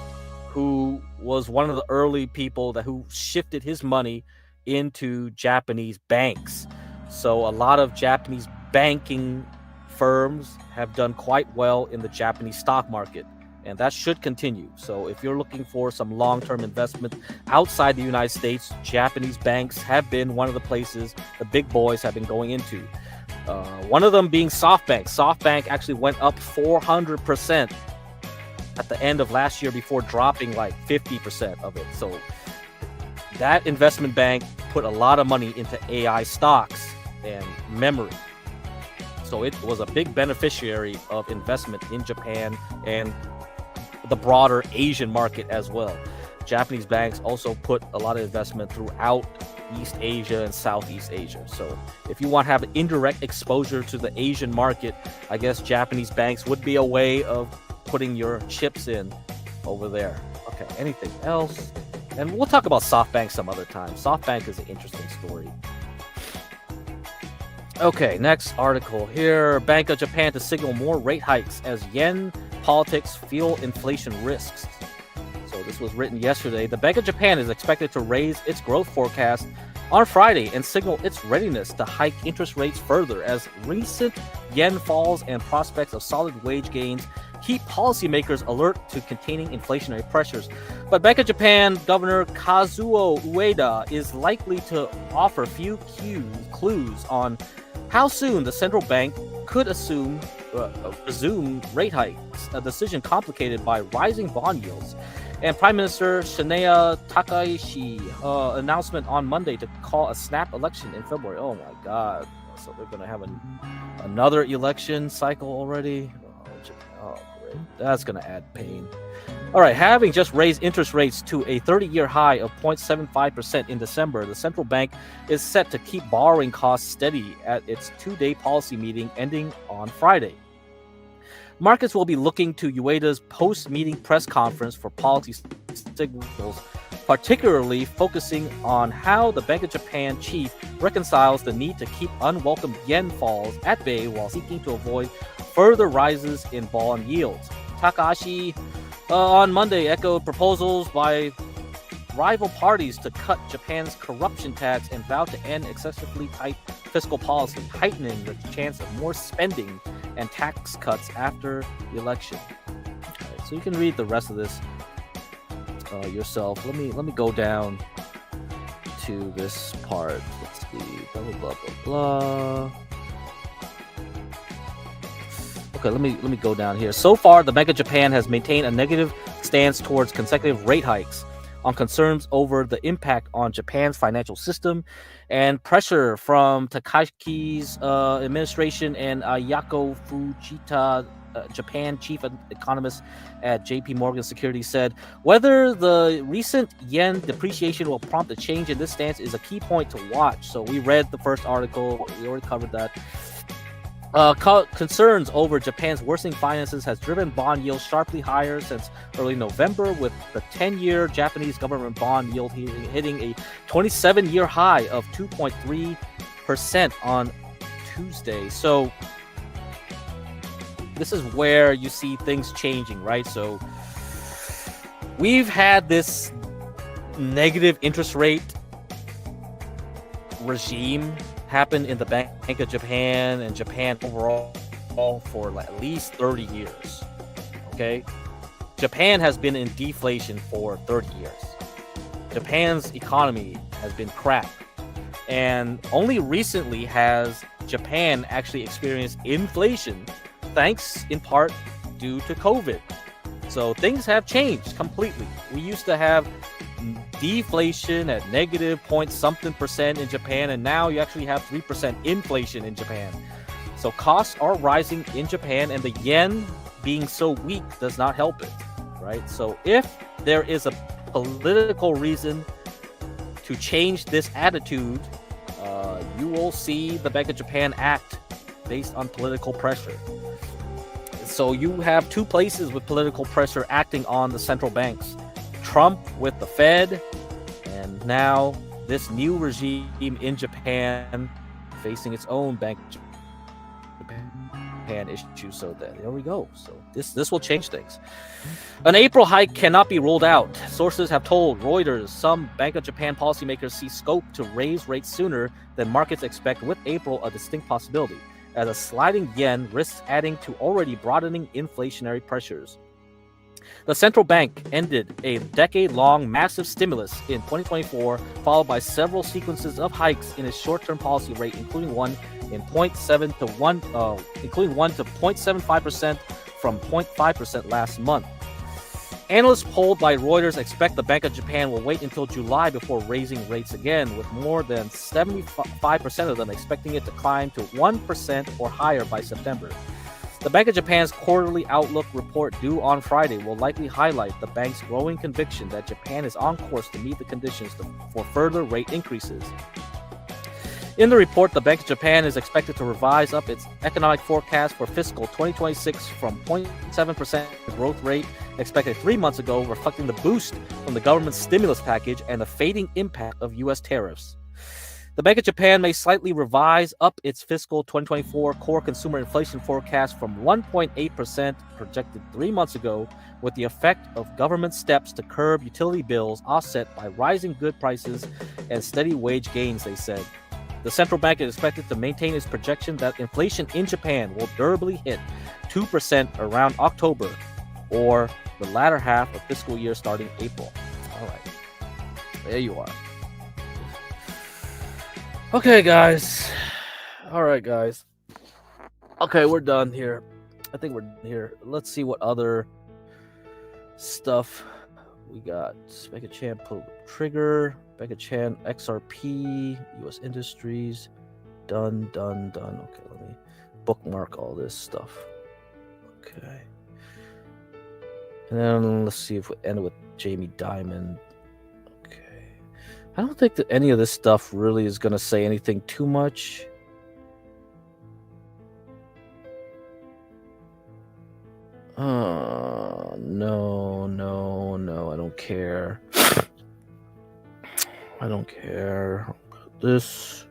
who was one of the early people who shifted his money into Japanese banks. So a lot of Japanese banking firms have done quite well in the Japanese stock market, and that should continue. So if you're looking for some long-term investment outside the United States, Japanese banks have been one of the places the big boys have been going into. One of them being SoftBank. SoftBank actually went up 400% at the end of last year before dropping like 50% of it. So that investment bank put a lot of money into AI stocks and memory. So it was a big beneficiary of investment in Japan and the broader Asian market as well. Japanese banks also put a lot of investment throughout East Asia and Southeast Asia. So if you want to have an indirect exposure to the Asian market, I guess Japanese banks would be a way of putting your chips in over there. Okay, anything else? And we'll talk about SoftBank some other time. SoftBank is an interesting story. Okay, next article here. Bank of Japan to signal more rate hikes as yen politics fuel inflation risks. So this was written yesterday. The Bank of Japan is expected to raise its growth forecast on Friday and signal its readiness to hike interest rates further as recent yen falls and prospects of solid wage gains keep policymakers alert to containing inflationary pressures. But Bank of Japan Governor Kazuo Ueda is likely to offer few clues on how soon the central bank could resume rate hikes, a decision complicated by rising bond yields. And Prime Minister Shinya Takaishi announcement on Monday to call a snap election in February. Oh my God! So we're gonna have another election cycle already. Oh, great! That's gonna add pain. All right, having just raised interest rates to a 30-year high of 0.75% in December, the central bank is set to keep borrowing costs steady at its two-day policy meeting ending on Friday. Markets will be looking to Ueda's post-meeting press conference for policy signals, particularly focusing on how the Bank of Japan chief reconciles the need to keep unwelcome yen falls at bay while seeking to avoid further rises in bond yields. Takahashi on Monday echoed proposals by rival parties to cut Japan's corruption tax and vowed to end excessively tight fiscal policy, heightening the chance of more spending and tax cuts after the election. Okay, so you can read the rest of this yourself. Let me go down to this part. Let's see. Blah blah blah blah blah. Okay, let me go down here. So far, the Bank of Japan has maintained a negative stance towards consecutive rate hikes on concerns over the impact on Japan's financial system and pressure from Takashi's administration and Ayako Fujita, Japan chief economist at JP Morgan Securities, said whether the recent yen depreciation will prompt a change in this stance is a key point to watch. So we read the first article. We already covered that. Concerns over Japan's worsening finances has driven bond yields sharply higher since early November, with the 10-year Japanese government bond yield hitting a 27-year high of 2.3% on Tuesday. So this is where you see things changing, right? So we've had this negative interest rate regime happened in the Bank of Japan and Japan overall for at least 30 years. Okay? Japan has been in deflation for 30 years. Japan's economy has been crap. And only recently has Japan actually experienced inflation, thanks in part due to COVID. So things have changed completely. We used to have deflation at negative point something percent in Japan, and now you actually have 3% inflation in Japan. So costs are rising in Japan, and the yen being so weak does not help it, right? So if there is a political reason to change this attitude, you will see the Bank of Japan act based on political pressure. So you have two places with political pressure acting on the central banks. Trump with the Fed, and now this new regime in Japan facing its own Bank of Japan issue. So there we go. So this will change things. An April hike cannot be ruled out. Sources have told Reuters some Bank of Japan policymakers see scope to raise rates sooner than markets expect, with April a distinct possibility, as a sliding yen risks adding to already broadening inflationary pressures. The central bank ended a decade-long massive stimulus in 2024, followed by several sequences of hikes in its short-term policy rate, including one to 0.75% from 0.5% last month. Analysts polled by Reuters expect the Bank of Japan will wait until July before raising rates again, with more than 75% of them expecting it to climb to 1% or higher by September. The Bank of Japan's quarterly outlook report due on Friday will likely highlight the bank's growing conviction that Japan is on course to meet the conditions for further rate increases. In the report, the Bank of Japan is expected to revise up its economic forecast for fiscal 2026 from 0.7% growth rate expected 3 months ago, reflecting the boost from the government's stimulus package and the fading impact of U.S. tariffs. The Bank of Japan may slightly revise up its fiscal 2024 core consumer inflation forecast from 1.8% projected 3 months ago, with the effect of government steps to curb utility bills offset by rising good prices and steady wage gains, they said. The central bank is expected to maintain its projection that inflation in Japan will durably hit 2% around October, or the latter half of fiscal year starting April. All right, there you are. Okay, guys. All right, guys. Okay, we're done here. I think we're done here. Let's see what other stuff We got Becca Chan pull the trigger. Becca Chan XRP, US Industries. Done. Okay, let me bookmark all this stuff. Okay. And then let's see if we end with Jamie Dimon. Okay. I don't think that any of this stuff really is going to say anything too much. No, I don't care. I don't care about this.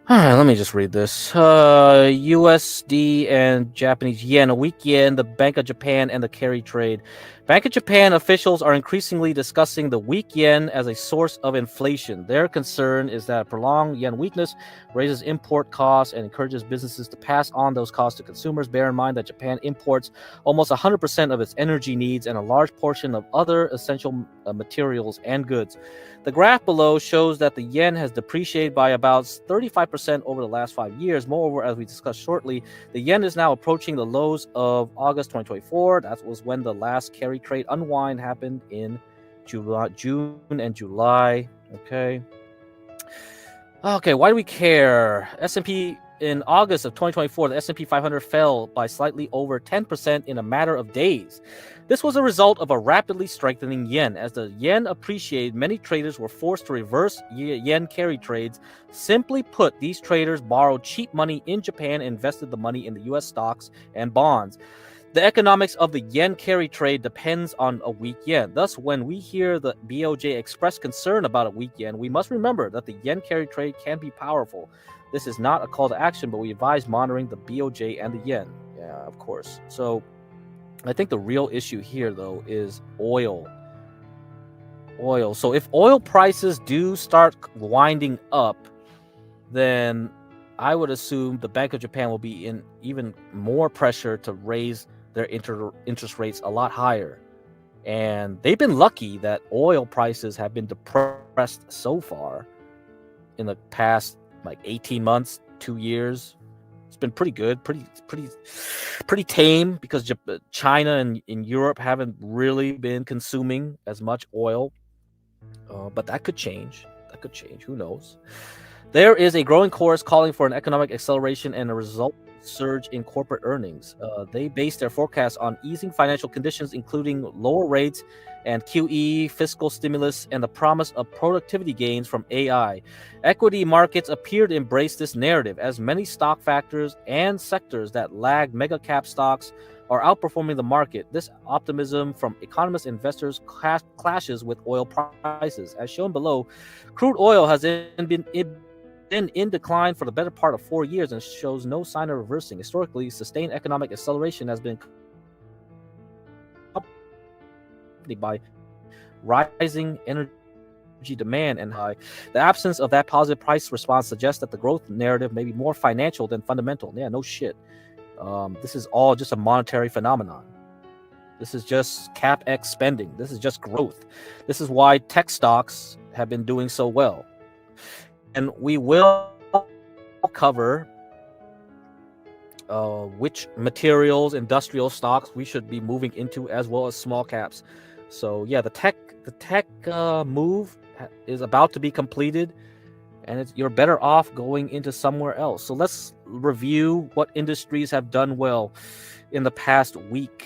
Alright, let me just read this. USD and Japanese yen. A weak yen, the Bank of Japan, and the carry trade. Bank of Japan officials are increasingly discussing the weak yen as a source of inflation. Their concern is that prolonged yen weakness raises import costs and encourages businesses to pass on those costs to consumers. Bear in mind that Japan imports almost 100% of its energy needs and a large portion of other essential materials and goods. The graph below shows that the yen has depreciated by about 35% over the last 5 years. Moreover, as we discussed shortly, the yen is now approaching the lows of August 2024. That was when the last carry trade unwind happened in June and July. Okay, why do we care? S&P in August of 2024, the S&P 500 fell by slightly over 10% in a matter of days. This was a result of a rapidly strengthening yen. As the yen appreciated, many traders were forced to reverse yen carry trades. Simply put, these traders borrowed cheap money in Japan and invested the money in the US stocks and bonds. The economics of the yen carry trade depends on a weak yen. Thus, when we hear the BoJ express concern about a weak yen, we must remember that the yen carry trade can be powerful. This is not a call to action, but we advise monitoring the BoJ and the yen. Yeah, of course. So I think the real issue here, though, is oil. So if oil prices do start winding up, then I would assume the Bank of Japan will be in even more pressure to raise their interest rates a lot higher. And they've been lucky that oil prices have been depressed so far in the past like 18 months, 2 years. It's been pretty good, pretty tame, because China and in Europe haven't really been consuming as much oil. But that could change. Who knows? There is a growing chorus calling for an economic acceleration and a result surge in corporate earnings. They base their forecasts on easing financial conditions, including lower rates and QE, fiscal stimulus, and the promise of productivity gains from AI. Equity markets appear to embrace this narrative, as many stock factors and sectors that lagged mega cap stocks are outperforming the market. This optimism from economists and investors clashes with oil prices. As shown below, crude oil has been in decline for the better part of 4 years and shows no sign of reversing. Historically, sustained economic acceleration has been accompanied by rising energy demand and high. The absence of that positive price response suggests that the growth narrative may be more financial than fundamental. Yeah, no shit. This is all just a monetary phenomenon. This is just CapEx spending. This is just growth. This is why tech stocks have been doing so well. And we will cover which materials, industrial stocks we should be moving into, as well as small caps. So yeah, the tech move is about to be completed, and you're better off going into somewhere else. So let's review what industries have done well in the past week.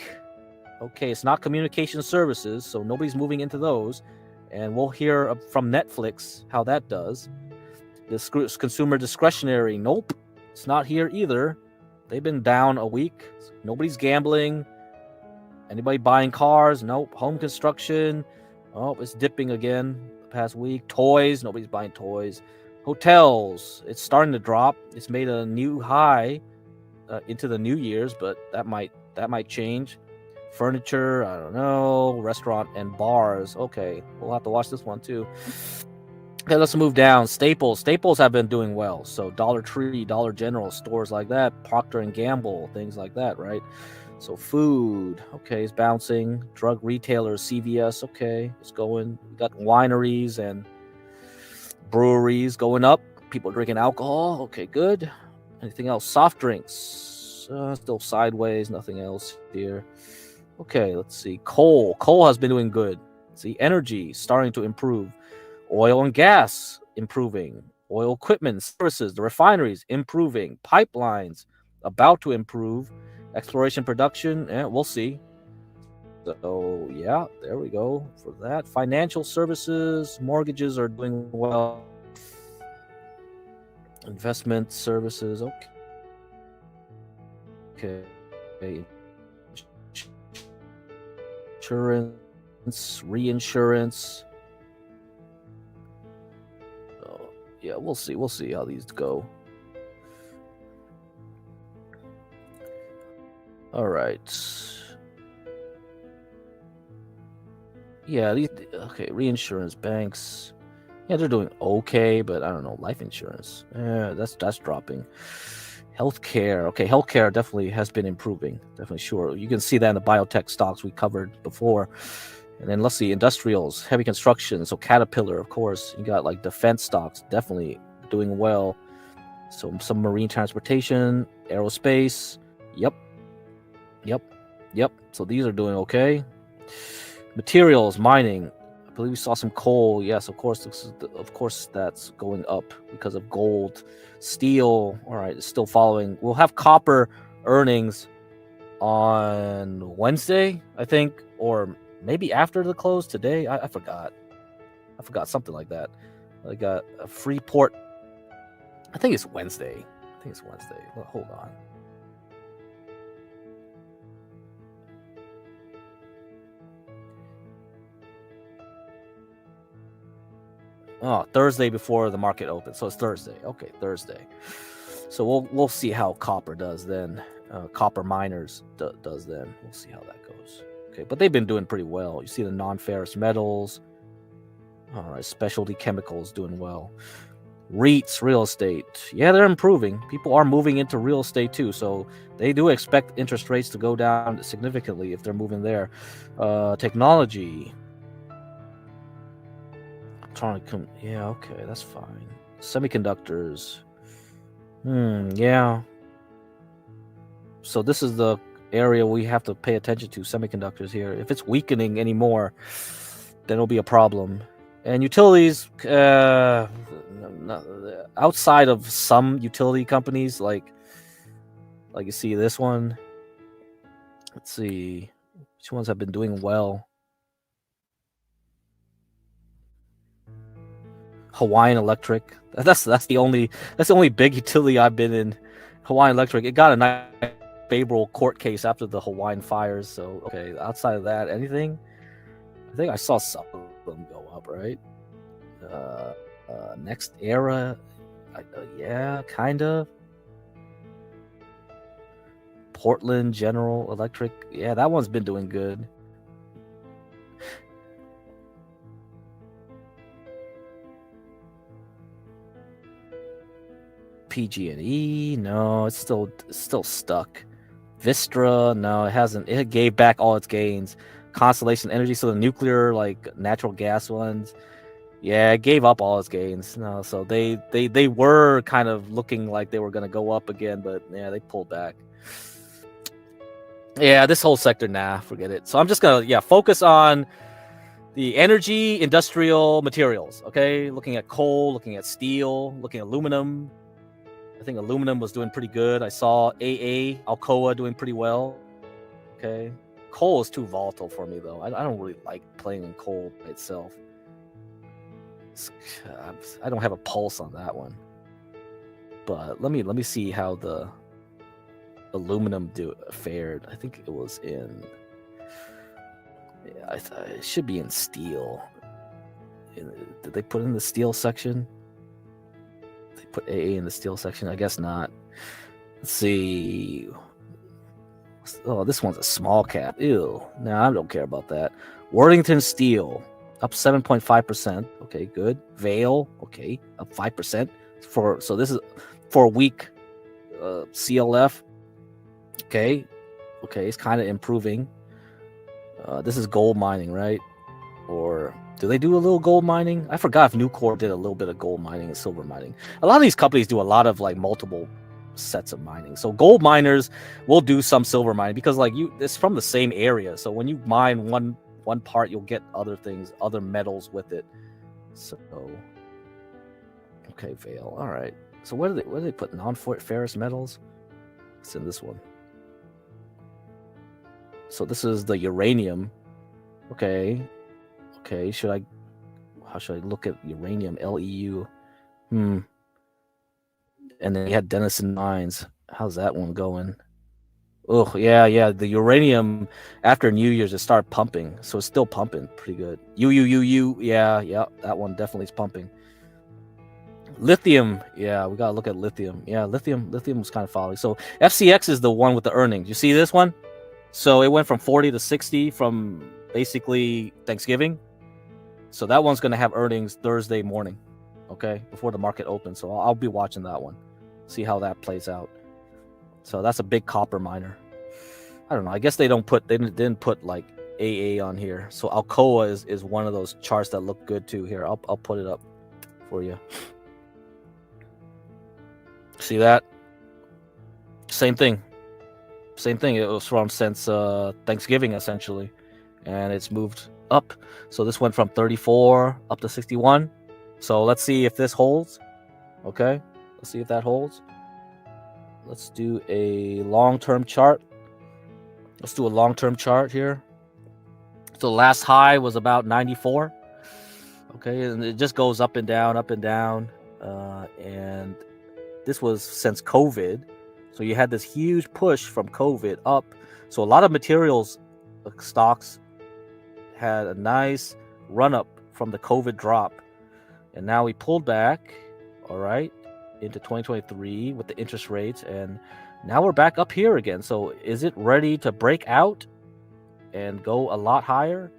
Okay, it's not communication services, so nobody's moving into those. And we'll hear from Netflix how that does. This consumer discretionary, nope, it's not here either. They've been down a week. Nobody's gambling. Anybody buying cars? Nope. Home construction, oh, it's dipping again the past week. Toys, nobody's buying toys. Hotels, it's starting to drop. It's made a new high into the New Year's, but that might change. Furniture, I don't know. Restaurant and bars, okay, we'll have to watch this one too. Okay, let's move down. Staples have been doing well. So Dollar Tree, Dollar General, stores like that, Procter and Gamble, things like that, right? So food, okay, is bouncing. Drug retailers, CVS, okay, it's going. We got wineries and breweries going up. People drinking alcohol, okay, good. Anything else? Soft drinks, still sideways. Nothing else here. Okay, let's see. Coal has been doing good. See, energy starting to improve. Oil and gas improving. Oil equipment, services, the refineries improving. Pipelines about to improve. Exploration, production, we'll see. So yeah, there we go for that. Financial services, mortgages are doing well. Investment services, okay. Insurance, reinsurance. Oh, yeah, we'll see. We'll see how these go. All right. Yeah, these okay. Reinsurance banks. Yeah, they're doing okay, but I don't know. Life insurance. Yeah, that's dropping. Healthcare. Okay, healthcare definitely has been improving. Definitely sure. You can see that in the biotech stocks we covered before. And then let's see, industrials, heavy construction. So Caterpillar, of course. You got like defense stocks definitely doing well. So some marine transportation, aerospace. Yep. So these are doing okay. Materials, mining. I believe we saw some coal. Yes, of course. Of course, that's going up because of gold. Steel, all right, it's still following. We'll have copper earnings on Wednesday, I think, or maybe after the close today. I forgot. I forgot something like that. Like a Freeport. I think it's Wednesday. Well, hold on. Oh, Thursday before the market opens. So it's Thursday. Okay, Thursday. So we'll see how copper does then. Copper miners does then. We'll see how that goes. Okay, but they've been doing pretty well. You see the non-ferrous metals. All right, specialty chemicals doing well. REITs, real estate. Yeah, they're improving. People are moving into real estate too. So they do expect interest rates to go down significantly if they're moving there. Technology. Yeah, okay, that's fine. Semiconductors. Yeah. So this is the area we have to pay attention to, semiconductors here. If it's weakening anymore, then it'll be a problem. And utilities, outside of some utility companies, like you see this one. Let's see, which ones have been doing well? Hawaiian Electric. That's the only big utility I've been in. Hawaiian Electric. It got a nice favorable court case after the Hawaiian fires. So okay, outside of that, anything? I think I saw some of them go up, right? Next era, yeah, kind of. Portland General Electric, yeah, that one's been doing good. PG&E, no, it's still stuck. Vistra, no, it hasn't. It gave back all its gains. Constellation Energy, so the nuclear, like natural gas ones, yeah, it gave up all its gains. No, so they were kind of looking like they were gonna go up again, but yeah, they pulled back. Yeah, this whole sector, nah, forget it. So I'm just gonna focus on the energy, industrial materials. Okay, looking at coal, looking at steel, looking at aluminum. I think aluminum was doing pretty good. I saw Alcoa doing pretty well. Okay, coal is too volatile for me though. I don't really like playing in coal by itself. I don't have a pulse on that one. But let me see how the aluminum fared. I think it was in. Yeah, it should be in steel. Did they put in the steel section? They put AA in the steel section? I guess not. Let's see. Oh, this one's a small cap. Ew. No, I don't care about that. Worthington Steel up 7.5%. Okay, good. Vale, okay, up 5%. So this is for a week. CLF. Okay, it's kind of improving. This is gold mining, right? Or do they do a little gold mining? I forgot if Nucor did a little bit of gold mining and silver mining. A lot of these companies do a lot of like multiple sets of mining. So gold miners will do some silver mining because like it's from the same area. So when you mine one part, you'll get other things, other metals with it. So okay, Vale. All right. So where do they put non-ferrous metals? It's in this one. So this is the uranium. Okay. Okay. How should I look at uranium? LEU. And then you had Denison Mines. How's that one going? Oh, yeah. The uranium after New Year's, it started pumping. So it's still pumping pretty good. UwU. Yeah. That one definitely is pumping. Lithium. Yeah, we got to look at lithium. Yeah, lithium was kind of falling. So FCX is the one with the earnings. You see this one? So it went from 40 to 60 from basically Thanksgiving. So that one's going to have earnings Thursday morning, okay, before the market opens. So I'll be watching that one, see how that plays out. So that's a big copper miner. I don't know. I guess they didn't put like AA on here. So Alcoa is one of those charts that look good too. Here, I'll put it up for you. See that? Same thing. It was from since Thanksgiving essentially, and it's moved up. So this went from 34 up to 61. So let's see if this holds. Okay, let's see if that holds. Let's do a long-term chart. Let's do a long-term chart here. So the last high was about 94. Okay, and it just goes up and down, and this was since COVID. So you had this huge push from COVID up. So a lot of materials stocks had a nice run up from the COVID drop. And now we pulled back, all right, into 2023 with the interest rates. And now we're back up here again. So is it ready to break out and go a lot higher?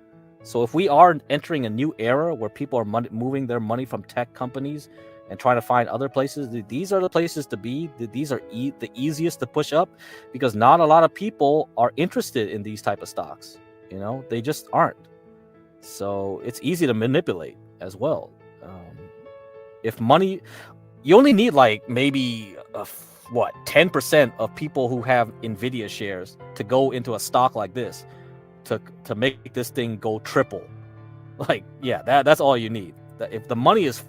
So if we are entering a new era where people are moving their money from tech companies and trying to find other places, these are the places to be. These are the easiest to push up because not a lot of people are interested in these type of stocks. You know, they just aren't. So it's easy to manipulate as well. If money, you only need like maybe 10% of people who have Nvidia shares to go into a stock like this to make this thing go triple. Like, yeah, that's all you need. If the money is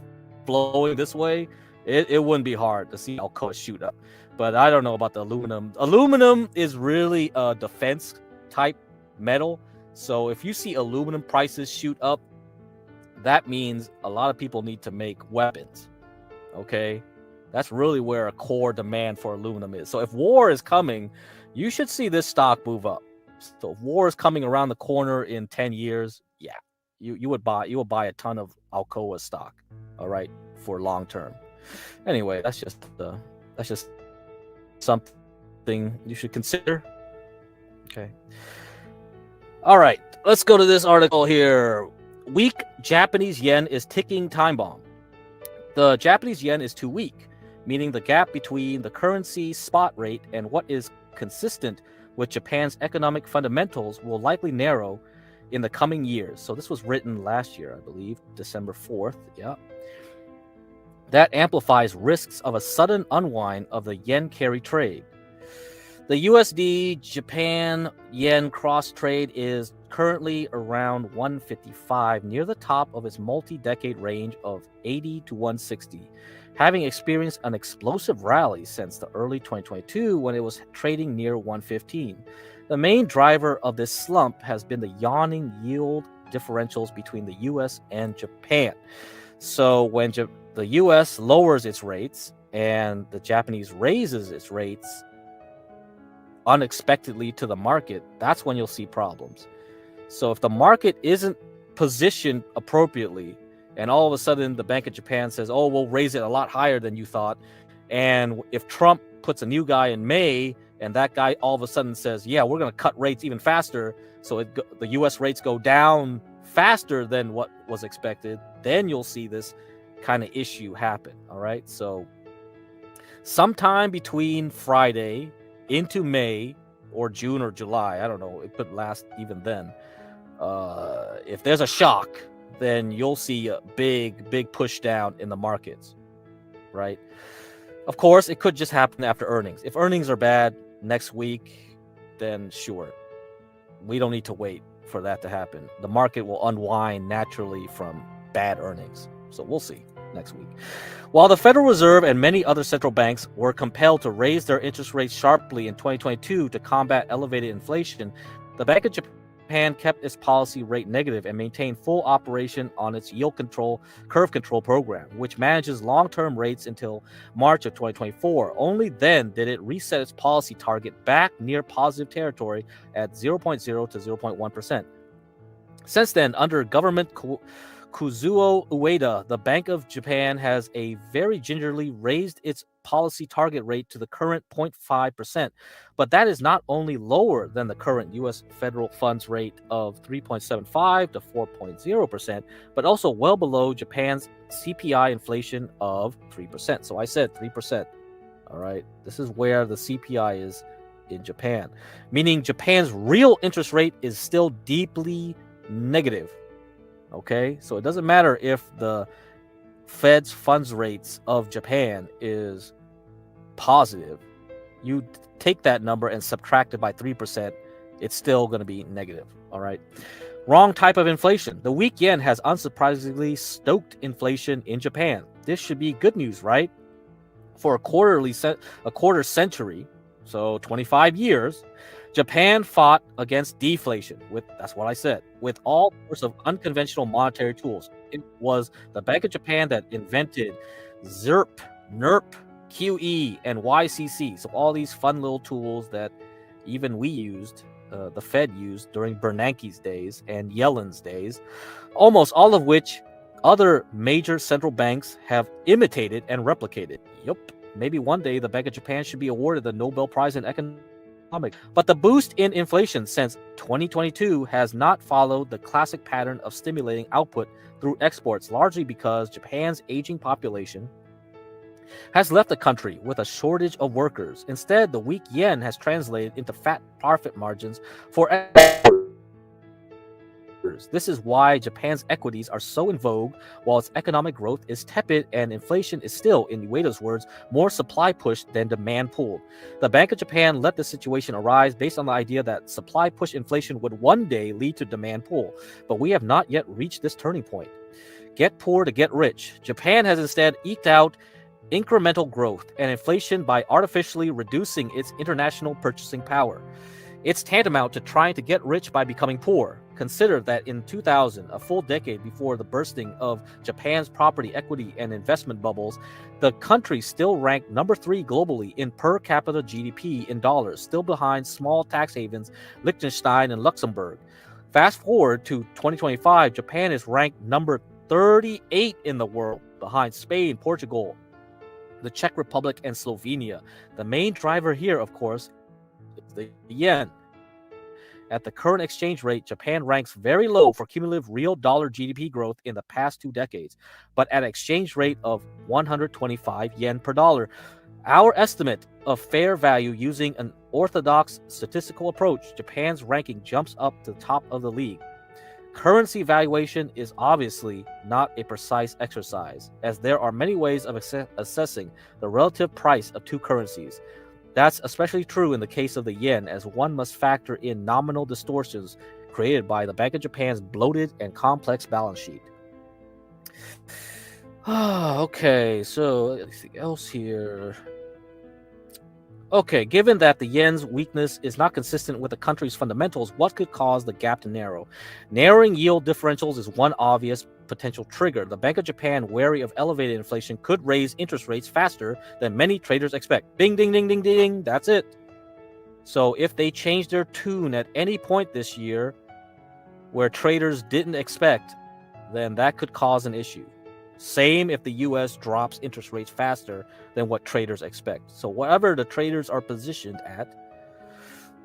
flowing this way, it wouldn't be hard to see Alcoa shoot up. But I don't know about the aluminum. Aluminum is really a defense type metal. So if you see aluminum prices shoot up, that means a lot of people need to make weapons. Okay, that's really where a core demand for aluminum is. So if war is coming, you should see this stock move up. So if war is coming around the corner in 10 years, yeah, you would buy a ton of Alcoa stock, all right, for long term. Anyway, that's just something you should consider. Okay. All right, let's go to this article here. Weak Japanese yen is ticking time bomb. The Japanese yen is too weak, meaning the gap between the currency spot rate and what is consistent with Japan's economic fundamentals will likely narrow in the coming years. So this was written last year, I believe, December 4th. Yeah. That amplifies risks of a sudden unwind of the yen carry trade. The USD Japan yen cross trade is currently around 155, near the top of its multi-decade range of 80 to 160, having experienced an explosive rally since the early 2022 when it was trading near 115. The main driver of this slump has been the yawning yield differentials between the US and Japan. So when the US lowers its rates and the Japanese raises its rates unexpectedly to the market, that's when you'll see problems. So if the market isn't positioned appropriately and all of a sudden the Bank of Japan says, oh, we'll raise it a lot higher than you thought, and if Trump puts a new guy in May and that guy all of a sudden says, yeah, we're going to cut rates even faster, so the US rates go down faster than what was expected, then you'll see this kind of issue happen. All right, so sometime between Friday into May or June or July, I don't know, it could last even then. If there's a shock, then you'll see a big push down in the markets, right? Of course, it could just happen after earnings. If earnings are bad next week, then sure. We don't need to wait for that to happen. The market will unwind naturally from bad earnings. So we'll see next week. While the Federal Reserve and many other central banks were compelled to raise their interest rates sharply in 2022 to combat elevated inflation, the Bank of Japan kept its policy rate negative and maintained full operation on its yield curve control program, which manages long-term rates until March of 2024. Only then did it reset its policy target back near positive territory at 0.0 to 0.1%. Since then, under government Kazuo Ueda, the Bank of Japan has a very gingerly raised its policy target rate to the current 0.5%, but that is not only lower than the current U.S. federal funds rate of 3.75 to 4.0%, but also well below Japan's CPI inflation of 3%. So I said 3%. All right, this is where the CPI is in Japan, meaning Japan's real interest rate is still deeply negative. Okay, so it doesn't matter if the Fed's funds rates of Japan is positive. You take that number and subtract it by 3%, it's still going to be negative. All right. Wrong type of inflation. The weak yen has unsurprisingly stoked inflation in Japan. This should be good news, right? For a quarter century, so 25 years, Japan fought against deflation that's what I said, with all sorts of unconventional monetary tools. It was the Bank of Japan that invented ZIRP, NERP, QE, and YCC. So all these fun little tools that even we used, the Fed used during Bernanke's days and Yellen's days, almost all of which other major central banks have imitated and replicated. Yup, maybe one day the Bank of Japan should be awarded the Nobel Prize in Economics. But the boost in inflation since 2022 has not followed the classic pattern of stimulating output through exports, largely because Japan's aging population has left the country with a shortage of workers. Instead, the weak yen has translated into fat profit margins for exporters. This is why Japan's equities are so in vogue, while its economic growth is tepid and inflation is still, in Ueda's words, more supply pushed than demand pulled. The Bank of Japan let the situation arise based on the idea that supply push inflation would one day lead to demand pull, but we have not yet reached this turning point. Get poor to get rich. Japan has instead eked out incremental growth and inflation by artificially reducing its international purchasing power. It's tantamount to trying to get rich by becoming poor. Consider that in 2000, a full decade before the bursting of Japan's property, equity, and investment bubbles, the country still ranked number 3 globally in per capita GDP in dollars, still behind small tax havens Liechtenstein and Luxembourg. Fast forward to 2025, Japan is ranked number 38 in the world, behind Spain, Portugal, the Czech Republic, and Slovenia. The main driver here, of course, is the yen. At the current exchange rate, Japan ranks very low for cumulative real dollar GDP growth in the past 2 decades, but at an exchange rate of 125 yen per dollar. Our estimate of fair value using an orthodox statistical approach, Japan's ranking jumps up to the top of the league. Currency valuation is obviously not a precise exercise, as there are many ways of assessing the relative price of two currencies. That's especially true in the case of the yen, as one must factor in nominal distortions created by the Bank of Japan's bloated and complex balance sheet. Okay, so anything else here? Okay, given that the yen's weakness is not consistent with the country's fundamentals, what could cause the gap to narrow? Narrowing yield differentials is one obvious potential trigger. The Bank of Japan, wary of elevated inflation, could raise interest rates faster than many traders expect. Ding, ding, ding, ding, ding. That's it. So if they change their tune at any point this year where traders didn't expect, then that could cause an issue. Same if the US drops interest rates faster than what traders expect. So whatever the traders are positioned at,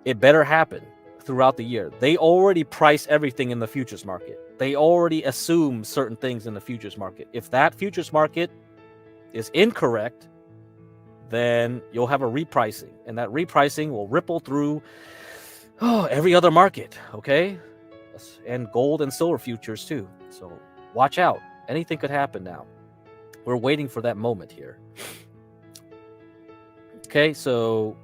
it better happen throughout the year. They already price everything in the futures market. They already assume certain things in the futures market. If that futures market is incorrect, then you'll have a repricing, and that repricing will ripple through every other market, okay? And gold and silver futures too. So watch out. Anything could happen now. We're waiting for that moment here. Okay, so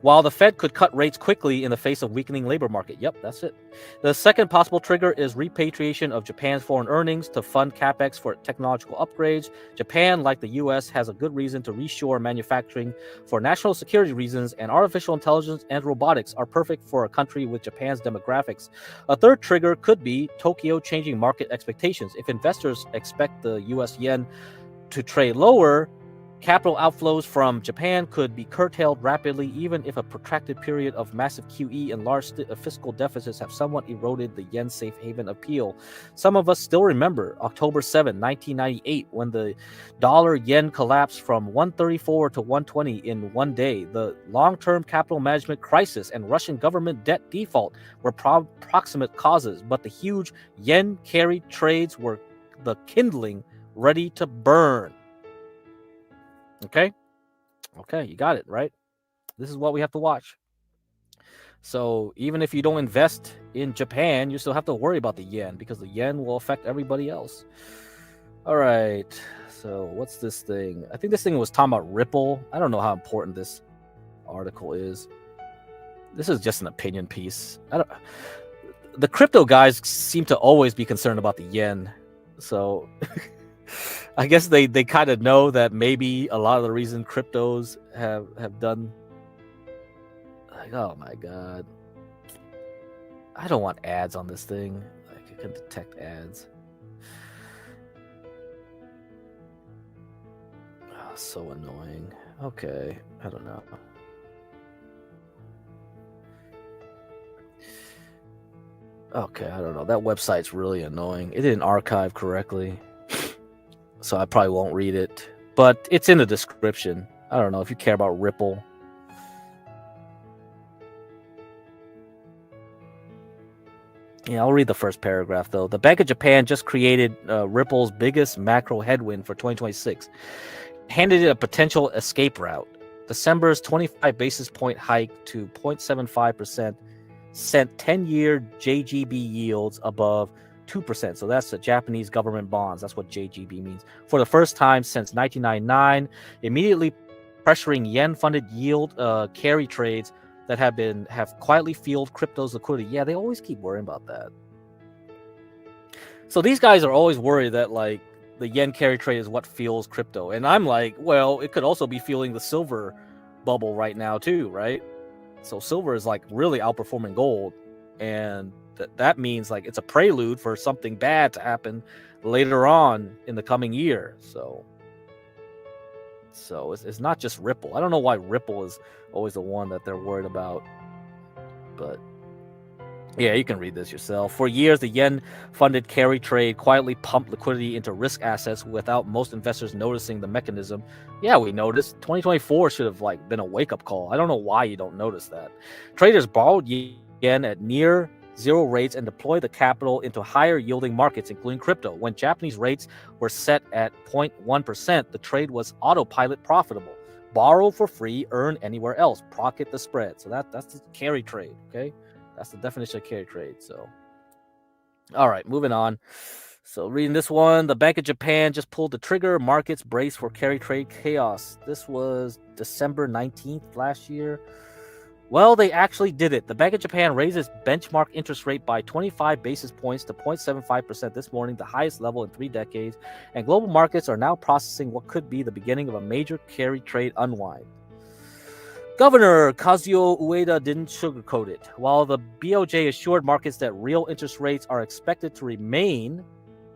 while the Fed could cut rates quickly in the face of weakening labor market. Yep, that's it. The second possible trigger is repatriation of Japan's foreign earnings to fund capex for technological upgrades. Japan, like the US, has a good reason to reshore manufacturing for national security reasons, and artificial intelligence and robotics are perfect for a country with Japan's demographics. A third trigger could be Tokyo changing market expectations. If investors expect the US yen to trade lower, capital outflows from Japan could be curtailed rapidly, even if a protracted period of massive QE and large fiscal deficits have somewhat eroded the yen safe haven appeal. Some of us still remember October 7, 1998, when the dollar-yen collapsed from 134 to 120 in one day. The long-term capital management crisis and Russian government debt default were proximate causes, but the huge yen-carried trades were the kindling ready to burn. Okay, you got it, right? This is what we have to watch. So even if you don't invest in Japan, you still have to worry about the yen, because the yen will affect everybody else. All right, so what's this thing? I think this thing was talking about Ripple. I don't know how important this article is. This is just an opinion piece. The crypto guys seem to always be concerned about the yen, so I guess they kind of know that maybe a lot of the reason cryptos have done, like, oh my god, I don't want ads on this thing. Like, I can detect ads. Oh, so annoying. Okay, I don't know. Okay, I don't know. That website's really annoying. It didn't archive correctly, so I probably won't read it. But it's in the description. I don't know if you care about Ripple. Yeah, I'll read the first paragraph, though. The Bank of Japan just created Ripple's biggest macro headwind for 2026. Handed it a potential escape route. December's 25 basis point hike to 0.75% sent 10-year JGB yields above 2%. So that's the Japanese government bonds. That's what JGB means. For the first time since 1999, immediately pressuring yen-funded yield carry trades that have quietly fueled crypto's liquidity. Yeah, they always keep worrying about that. So these guys are always worried that, like, the yen carry trade is what fuels crypto. And I'm like, well, it could also be fueling the silver bubble right now too, right? So silver is like really outperforming gold, and that means like it's a prelude for something bad to happen later on in the coming year. So it's not just Ripple. I don't know why Ripple is always the one that they're worried about, but yeah, you can read this yourself. For years, the yen-funded carry trade quietly pumped liquidity into risk assets without most investors noticing the mechanism. Yeah, we noticed. 2024 should have like been a wake-up call. I don't know why you don't notice that. Traders borrowed yen at near zero rates and deployed the capital into higher-yielding markets, including crypto. When Japanese rates were set at 0.1%, the trade was autopilot profitable. Borrow for free, earn anywhere else. Pocket the spread. So that's the carry trade, okay? That's the definition of carry trade. So, all right, moving on. So, reading this one, the Bank of Japan just pulled the trigger. Markets brace for carry trade chaos. This was December 19th last year. Well, they actually did it. The Bank of Japan raised its benchmark interest rate by 25 basis points to 0.75% this morning, the highest level in 3 decades. And global markets are now processing what could be the beginning of a major carry trade unwind. Governor Kazuo Ueda didn't sugarcoat it. While the BoJ assured markets that real interest rates are expected to remain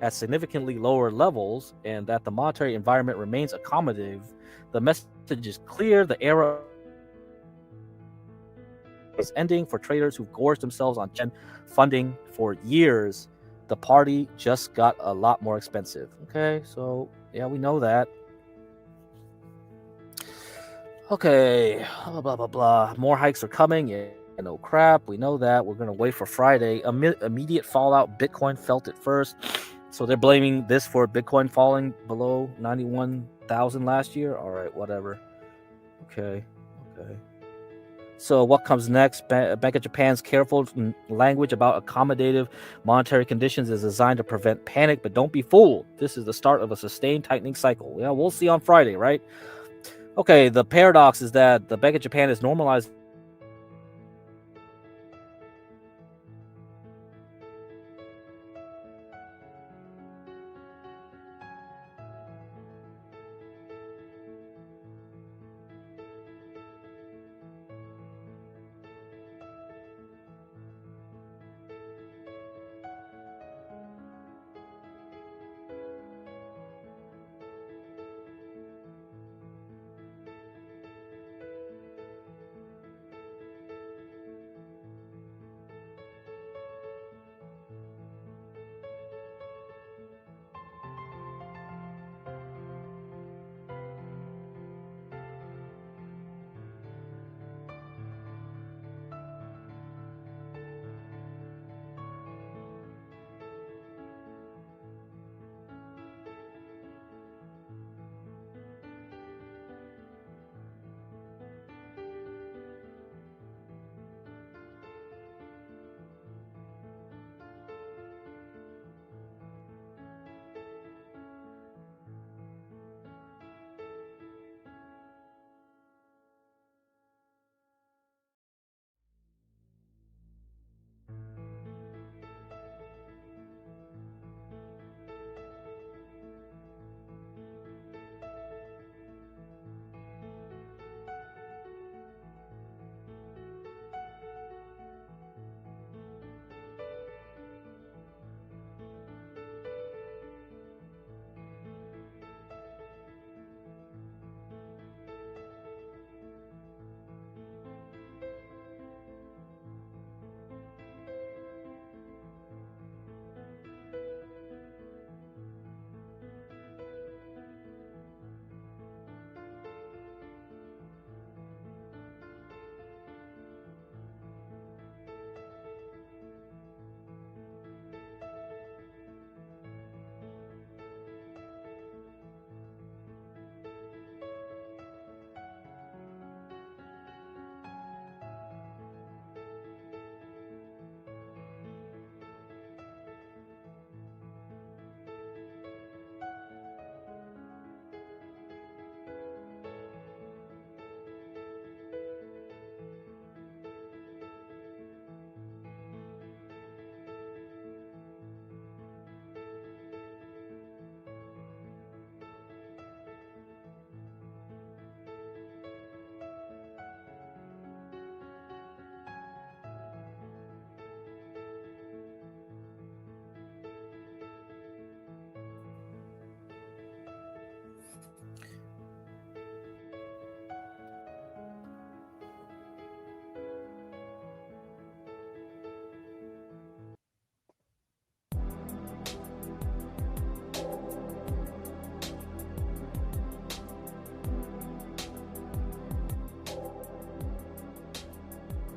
at significantly lower levels and that the monetary environment remains accommodative, the message is clear. The era is ending for traders who've gorged themselves on yen funding for years. The party just got a lot more expensive. Okay, so yeah, we know that. Okay, blah, blah, blah, blah. More hikes are coming. Yeah, no crap. We know that. We're going to wait for Friday. Immediate fallout. Bitcoin felt it first. So they're blaming this for Bitcoin falling below 91,000 last year. All right, whatever. Okay. So what comes next? Bank of Japan's careful language about accommodative monetary conditions is designed to prevent panic, but don't be fooled. This is the start of a sustained tightening cycle. Yeah, we'll see on Friday, right? Okay, the paradox is that the Bank of Japan is normalized.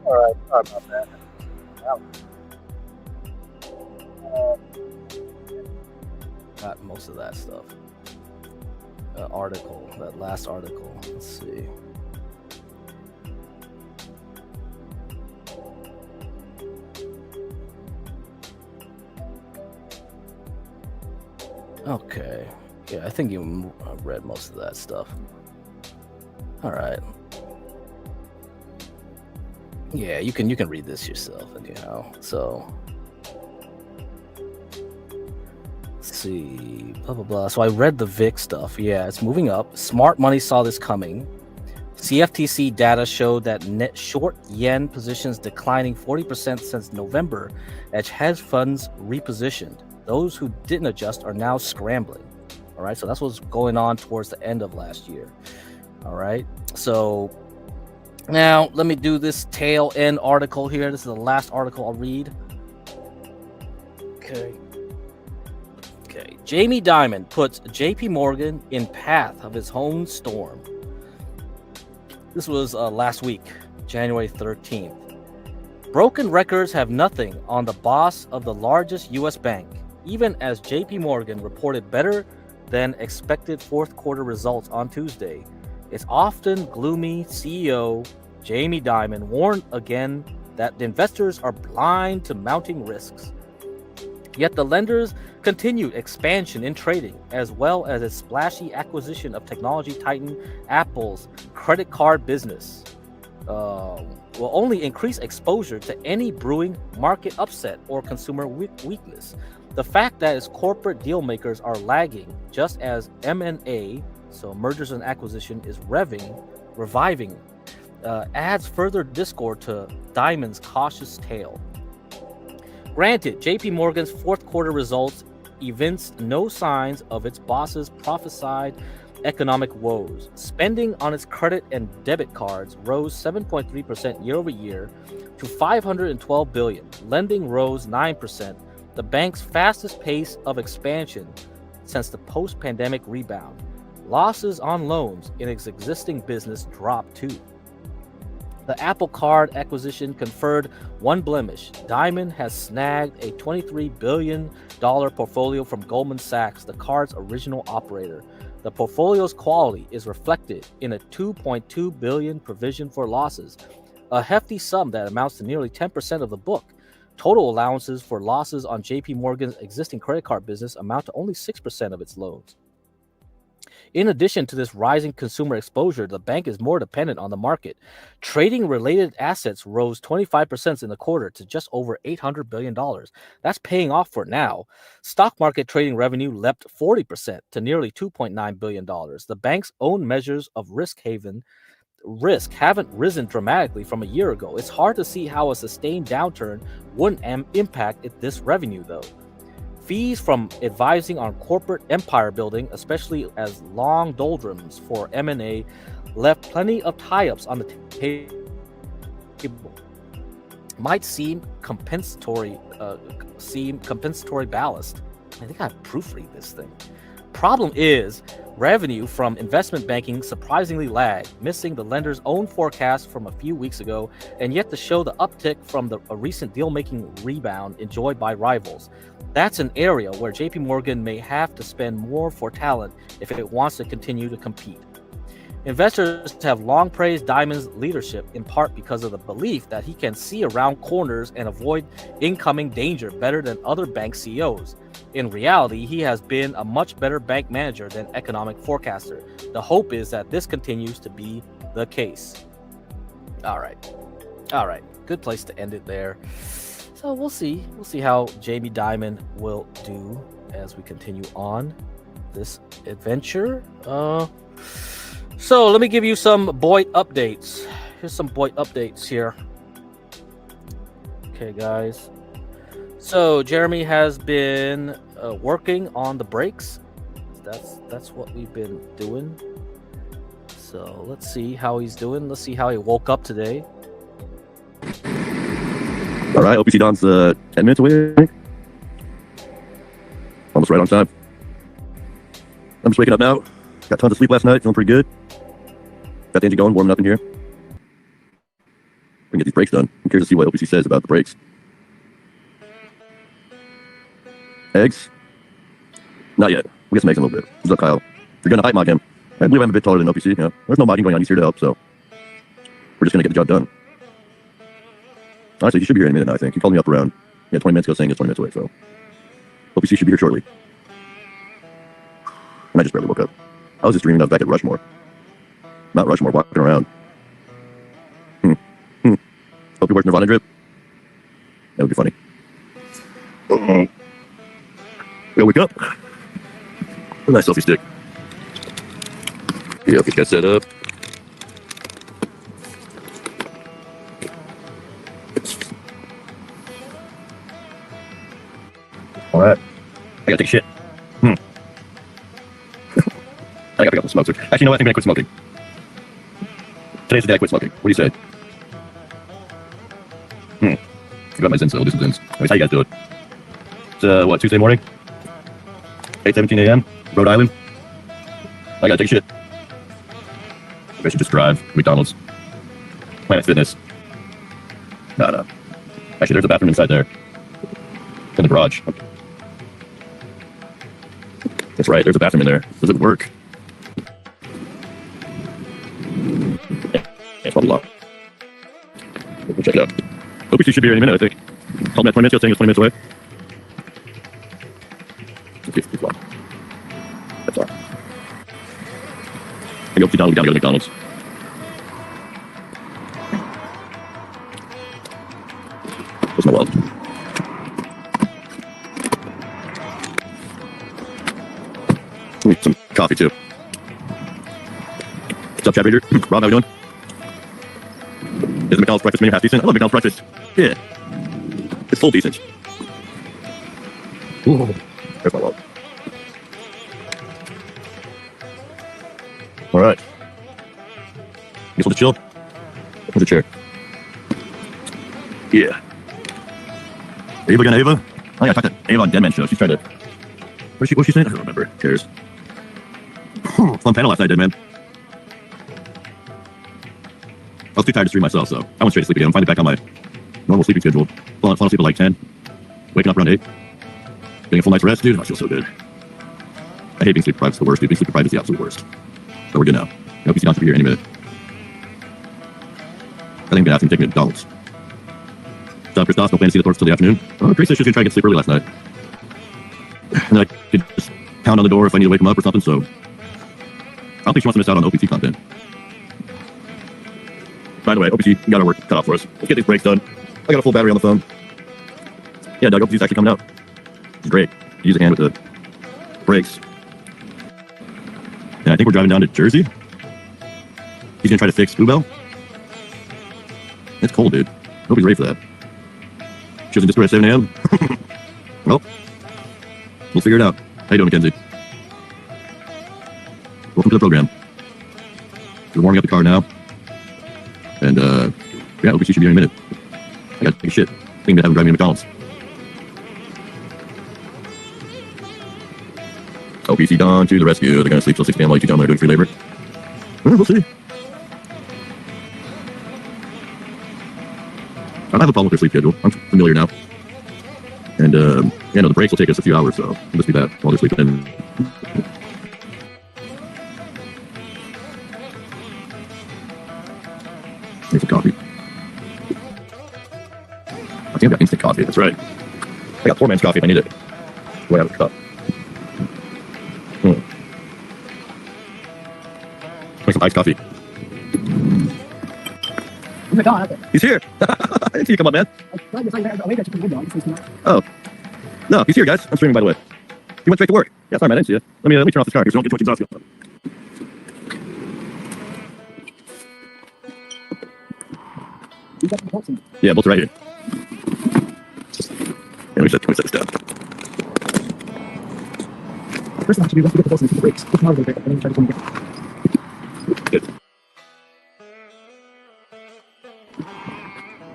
All right, sorry about that. Got most of that stuff. Article, that last article. Let's see. Okay. Yeah, I think you read most of that stuff. All right. Yeah, you can read this yourself, anyhow. So let's see, blah blah blah. So I read the VIX stuff. Yeah, it's moving up. Smart money saw this coming. CFTC data showed that net short yen positions declining 40% since November as hedge funds repositioned. Those who didn't adjust are now scrambling. All right, so that's what's going on towards the end of last year. All right, so now let me do this tail end article here. This is the last article I'll read. Okay. Jamie Dimon puts JP Morgan in path of his own storm. This was last week, January 13th. Broken records have nothing on the boss of the largest U.S. bank, even as JP Morgan reported better than expected fourth quarter results on Tuesday. Its often gloomy CEO, Jamie Dimon, warned again that the investors are blind to mounting risks. Yet the lenders continued expansion in trading, as well as a splashy acquisition of technology titan Apple's credit card business. Will only increase exposure to any brewing market upset or consumer weakness. The fact that its corporate deal makers are lagging, just as M&A, so mergers and acquisition, is reviving, adds further discord to Diamond's cautious tale. Granted, JP Morgan's fourth quarter results evinced no signs of its boss's prophesied economic woes. Spending on its credit and debit cards rose 7.3% year over year to $512 billion. Lending rose 9%, the bank's fastest pace of expansion since the post-pandemic rebound. Losses on loans in its existing business dropped too. The Apple Card acquisition conferred one blemish. Diamond has snagged a $23 billion portfolio from Goldman Sachs, the card's original operator. The portfolio's quality is reflected in a $2.2 billion provision for losses, a hefty sum that amounts to nearly 10% of the book. Total allowances for losses on JP Morgan's existing credit card business amount to only 6% of its loans. In addition to this rising consumer exposure, the bank is more dependent on the market. Trading-related assets rose 25% in the quarter to just over $800 billion. That's paying off for now. Stock market trading revenue leapt 40% to nearly $2.9 billion. The bank's own measures of risk haven't risen dramatically from a year ago. It's hard to see how a sustained downturn wouldn't impact this revenue, though. Fees from advising on corporate empire building, especially as long doldrums for M&A, left plenty of tie-ups on the table. Might seem compensatory ballast. I think I proofread this thing. Problem is, revenue from investment banking surprisingly lagged, missing the lender's own forecast from a few weeks ago, and yet to show the uptick from a recent deal-making rebound enjoyed by rivals. That's an area where JP Morgan may have to spend more for talent if it wants to continue to compete. Investors have long praised Diamond's leadership, in part because of the belief that he can see around corners and avoid incoming danger better than other bank CEOs. In reality, he has been a much better bank manager than economic forecaster. The hope is that this continues to be the case. All right. Good place to end it there. So we'll see how Jamie Dimon will do as we continue on this adventure. So let me give you some BoJ updates. Here's some BoJ updates here. Okay, guys. So Jeremy has been working on the brakes. That's what we've been doing. So let's see how he's doing. Let's see how he woke up today. All right, OPC Don's 10 minutes away, I think. Almost right on time. I'm just waking up now. Got tons of sleep last night, feeling pretty good. Got the engine going, warming up in here. We can get these brakes done. I'm curious to see what OPC says about the brakes. Eggs? Not yet. We'll get some eggs in a little bit. What's up, Kyle? You're going to hype mod him. I believe I'm a bit taller than OPC. You know, there's no modding going on. He's here to help, so we're just going to get the job done. Honestly, he should be here in a minute now, I think. He called me up around 20 minutes ago saying he's 20 minutes away, so OPC should be here shortly. And I just barely woke up. I was just dreaming I was back at Rushmore. Mount Rushmore, walking around. Hope you're working Nirvana drip. That would be funny. Gotta wake up. A nice selfie stick. Yeah, get that set up. All right. I gotta take a shit. I gotta pick up the smoke. Actually, you know what? I think I'm gonna quit smoking. Today's the day I quit smoking. What do you say? I got my Zins, so I'll do some Zins. Anyways, how you guys doing? It's, Tuesday morning? 8:17 a.m., Rhode Island. I gotta take a shit. I should just drive. McDonald's. Planet Fitness. No. Actually, there's a bathroom inside there. In the garage. That's right, there's a bathroom in there. Does it work? Yeah, it's probably locked. We'll check it out. OPC should be here any minute, I think. Called me at 20 minutes ago saying it's 20 minutes away. keep going. That's all. I go to Donald, we gotta go to McDonald's. Where's my wallet? Need some coffee too. What's up, chat reader? Rob, how we doing? Is the McDonald's breakfast menu half decent? I love McDonald's breakfast. Yeah. It's full decent. Ooh. There's my wallet. Alright. Guess we'll just chill. Where's the chair? Yeah. Ava again, Ava? Oh yeah, I talked to Ava on Deadman Show. She's trying to... What's she saying? I don't remember. Who cares? Fun panel last night, Deadman. I was too tired to stream myself, so I went straight to sleep again. I'm finally back on my normal sleeping schedule. Falling asleep at like 10. Waking up around 8. Getting a full night's rest, dude. I feel so good. I hate being sleep deprived. It's the worst, dude. Being sleep deprived is the absolute worst. But we're good now. I hope you see down to be here any minute. I think I'm gonna have to take me to McDonald's. What's up, Christoph? Don't plan to see the Thorps till the afternoon. Oh, Grace said she was gonna try to get to sleep early last night. And then I could just pound on the door if I need to wake him up or something, so... I don't think she wants to miss out on the OPC content. By the way, OPC, you got our work cut off for us. Let's get these breaks done. I got a full battery on the phone. Yeah, Doug, OPC's actually coming out. It's great. Use a hand with the brakes. And I think we're driving down to Jersey. He's gonna try to fix Bluebell. It's cold, dude. Hope he's ready for that. She was in Discord at 7 a.m. Well, we'll figure it out. How you doing, Mackenzie? Welcome to the program. We're warming up the car now. And, yeah, OPC should be here in a minute. I gotta take a shit. Thinking about having driving to McDonald's. OPC Dawn to the rescue. They're gonna sleep till 6 p.m. while you two gentlemen are doing free labor. We'll see. I don't have a problem with their sleep schedule. I'm familiar now. And, yeah, no, the breaks will take us a few hours, so we'll just do that while they're sleeping. Here's some coffee. I think I've got instant coffee, that's right. I got poor man's coffee if I need it. Way out of the cup. Make some iced coffee. He's here! I didn't see you come up, man. Oh. No, he's here, guys. I'm streaming, by the way. He went straight to work. Yeah, sorry, man. I didn't see you. Let me turn off this car because we don't get torches off. Yeah, bolts are right here. Yeah, let me set this down. First, I have to do once we get the bolts and the brakes. Put them out of the brake, and then we try to come again. Good.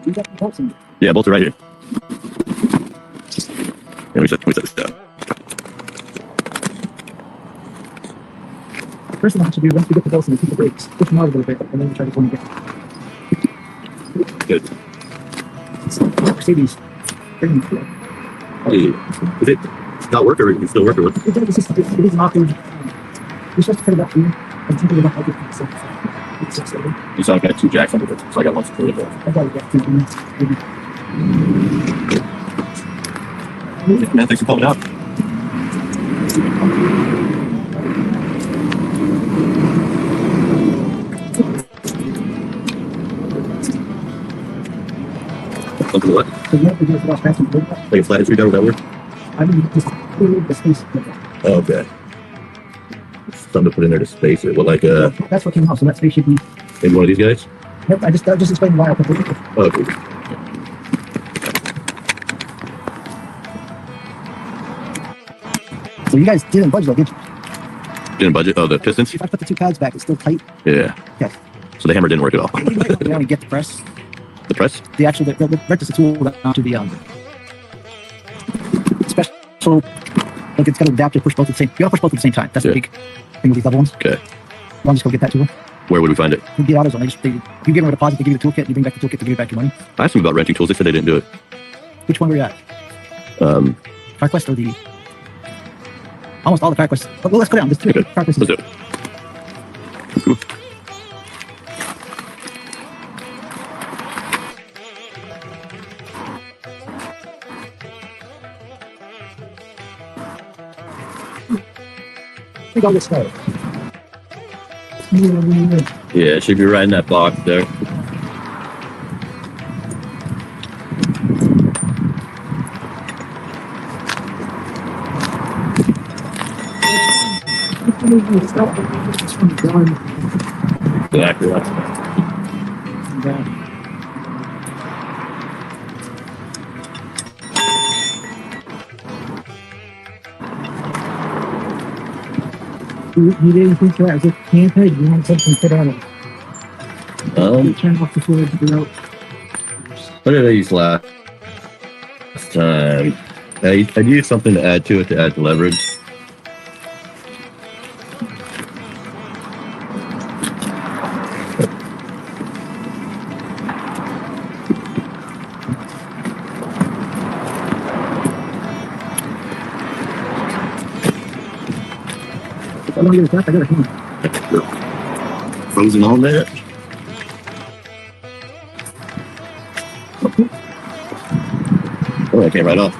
You got the bolts in. Yeah, bolts are right here. Yeah, let me set this down. First thing I have to do once we get the bolts and keep the brakes, push them out of the brake, and then we try to come again. Good. Mercedes. Hey, is it not work or is it still work or what? It is not good. We're supposed to put it up here and think about how to fix it. You saw I got 2 jacks under it, so I got one for it. I gotta get to maybe. Man, thanks for calling out. Something what? So you have to do it without passing the brake. Like a flathead screwdriver, would that work? I mean, just clear the space. Oh, okay. Something to put in there to space it. What, like, That's what came out, so that space should be. maybe one of these guys? Yep, I just explained why I put it. Oh, cool. So you guys didn't budge though, did you? Didn't budget? Oh, the pistons? If I put the 2 pads back, it's still tight. Yeah. Okay. So the hammer didn't work at all. You want to get the press. The press? The actual, the rectus tool down to the, special, like it's got an adapter, push both at the same, you gotta push both at the same time. That's the big thing with these double ones. Okay. I'll just go get that tool. Where would we find it? You get AutoZone. If you give them a deposit, they give you the toolkit, you bring back the toolkit, they give you back your money. I asked them about renting tools. They said they didn't do it. Which one were you at? CarQuest or the... Almost all the CarQuest. Well, let's go down. There's 2 Okay. CarQuest. Let's do it. Cool. think I'll get started. Yeah, it should be right in that box there. Exactly. You didn't think that was a campaign? You want something put on it? You turn off the fluid to go. What did I use last time? I used something to add to it to add to leverage. I don't get it back. I got a hand. Frozen on there. Oh, that came right off.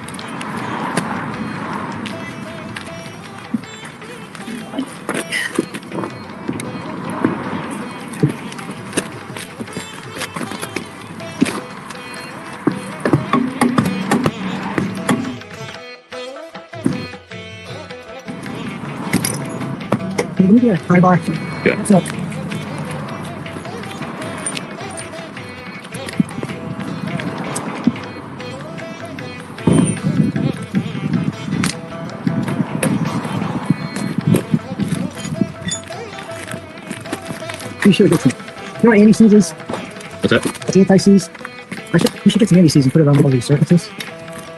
Can you get a high bar? Yeah. What's up? You should get some. You know what anti-seize is? What's that? It's anti-seize. You should get some anti-seize and put it on all these surfaces.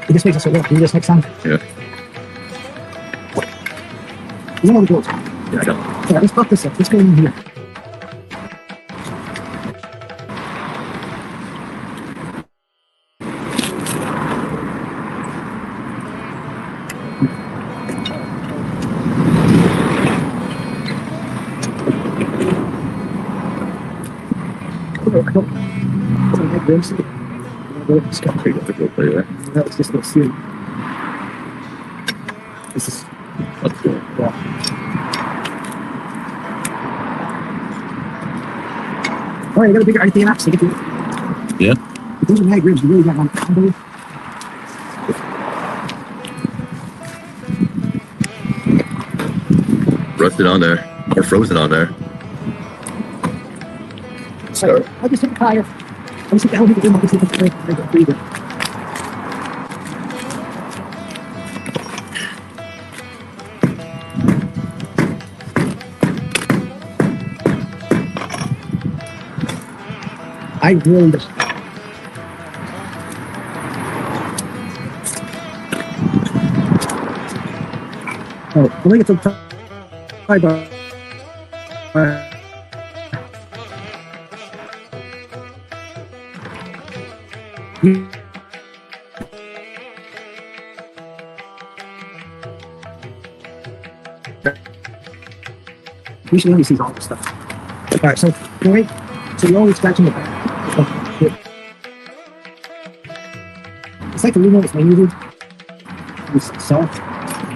It just makes it so we don't do this next time. Yeah. You know what we do? Yeah, I got it. Yeah, let's pop this up. Let's go in here. It's got pretty difficult play there. That was just a seal. This is That's cool. yeah. All right, you got a bigger RTM apps to get to. Yeah. If those are mag ribs, you really got one combo. Rusted on there. Or frozen on there. So I'll just take a tire. I'll just take the hell of the just take a tire. I got breather. I really just. Oh, I think it's a tie bar. We should only see all this stuff. All right, so right, so you're always scratching the back. Okay, it's like the remote is manually. It's soft.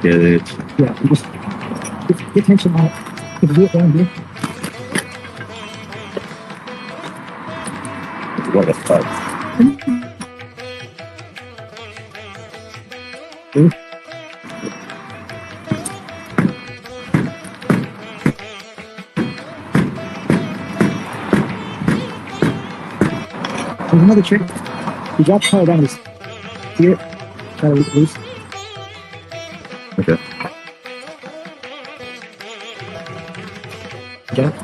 Get it. Yeah, you just get tension on it. You can do it down here. What a fuck. There's another trick. You drop the power down this. See it? Try to loose. Okay. Got it?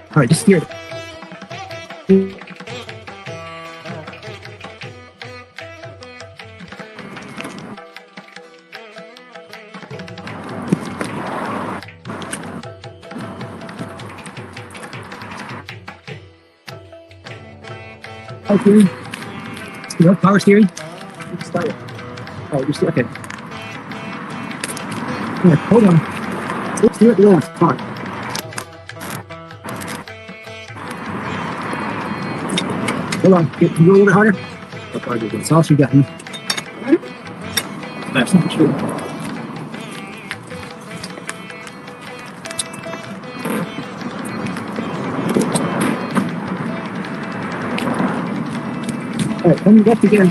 All right, just steer it. Steering. You know, power steering. You can start it. Oh, you see? Okay. Yeah, hold on. Let's do it the last part. Hold on. Can you go a little bit harder? That's all she got. That's not true. All right, turn left again.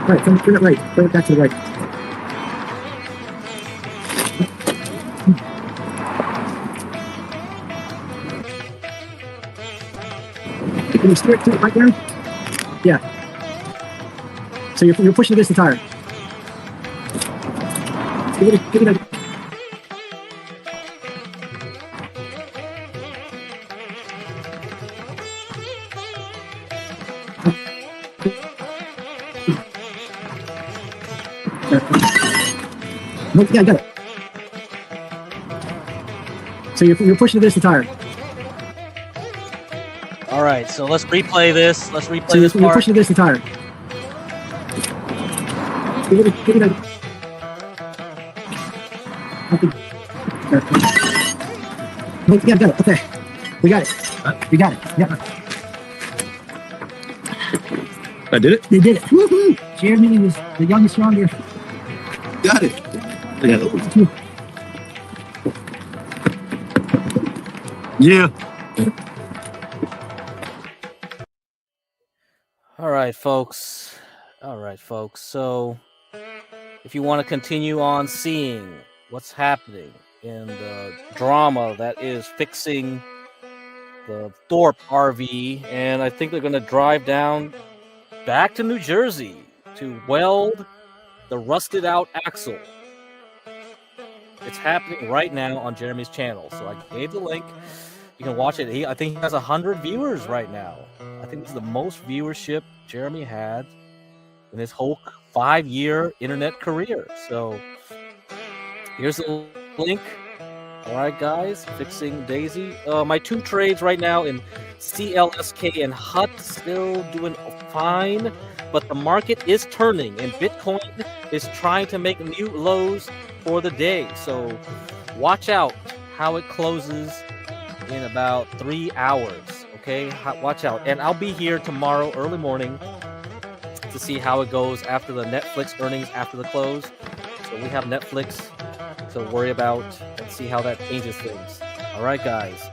All right, turn it right. Turn it back to the right. Can you steer it to it right there? Yeah. So you're pushing against the tire. Give it a. Nope, yeah, I got it. So you're pushing against the tire. All right, so let's replay this. Let's replay So this you're part. pushing against the tire. Give it a. Nope, yeah, I got it. Okay, we got it. We got it. Yeah. I did it? They did it. Woohoo! Jeremy was the youngest stronger. Got it. Yeah. All right, folks. All right, folks. So, if you want to continue on seeing what's happening in the drama that is fixing the Thorpe RV, and I think they're going to drive down back to New Jersey to weld the rusted out axle. It's happening right now on Jeremy's channel. So I gave the link. You can watch it. I think he has 100 viewers right now. I think this is the most viewership Jeremy had in his whole 5-year internet career. So here's the link. All right, guys, fixing Daisy. My 2 trades right now in CLSK and HUT still doing fine, but the market is turning and Bitcoin is trying to make new lows for the day. So watch out how it closes in about 3 hours. Okay, watch out. And I'll be here tomorrow early morning to see how it goes after the Netflix earnings after the close. So we have Netflix to worry about and see how that changes things. All right, guys.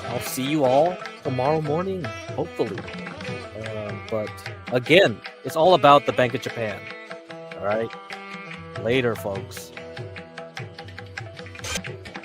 I'll see you all tomorrow morning, hopefully. But again, it's all about the Bank of Japan. All right. Later, folks.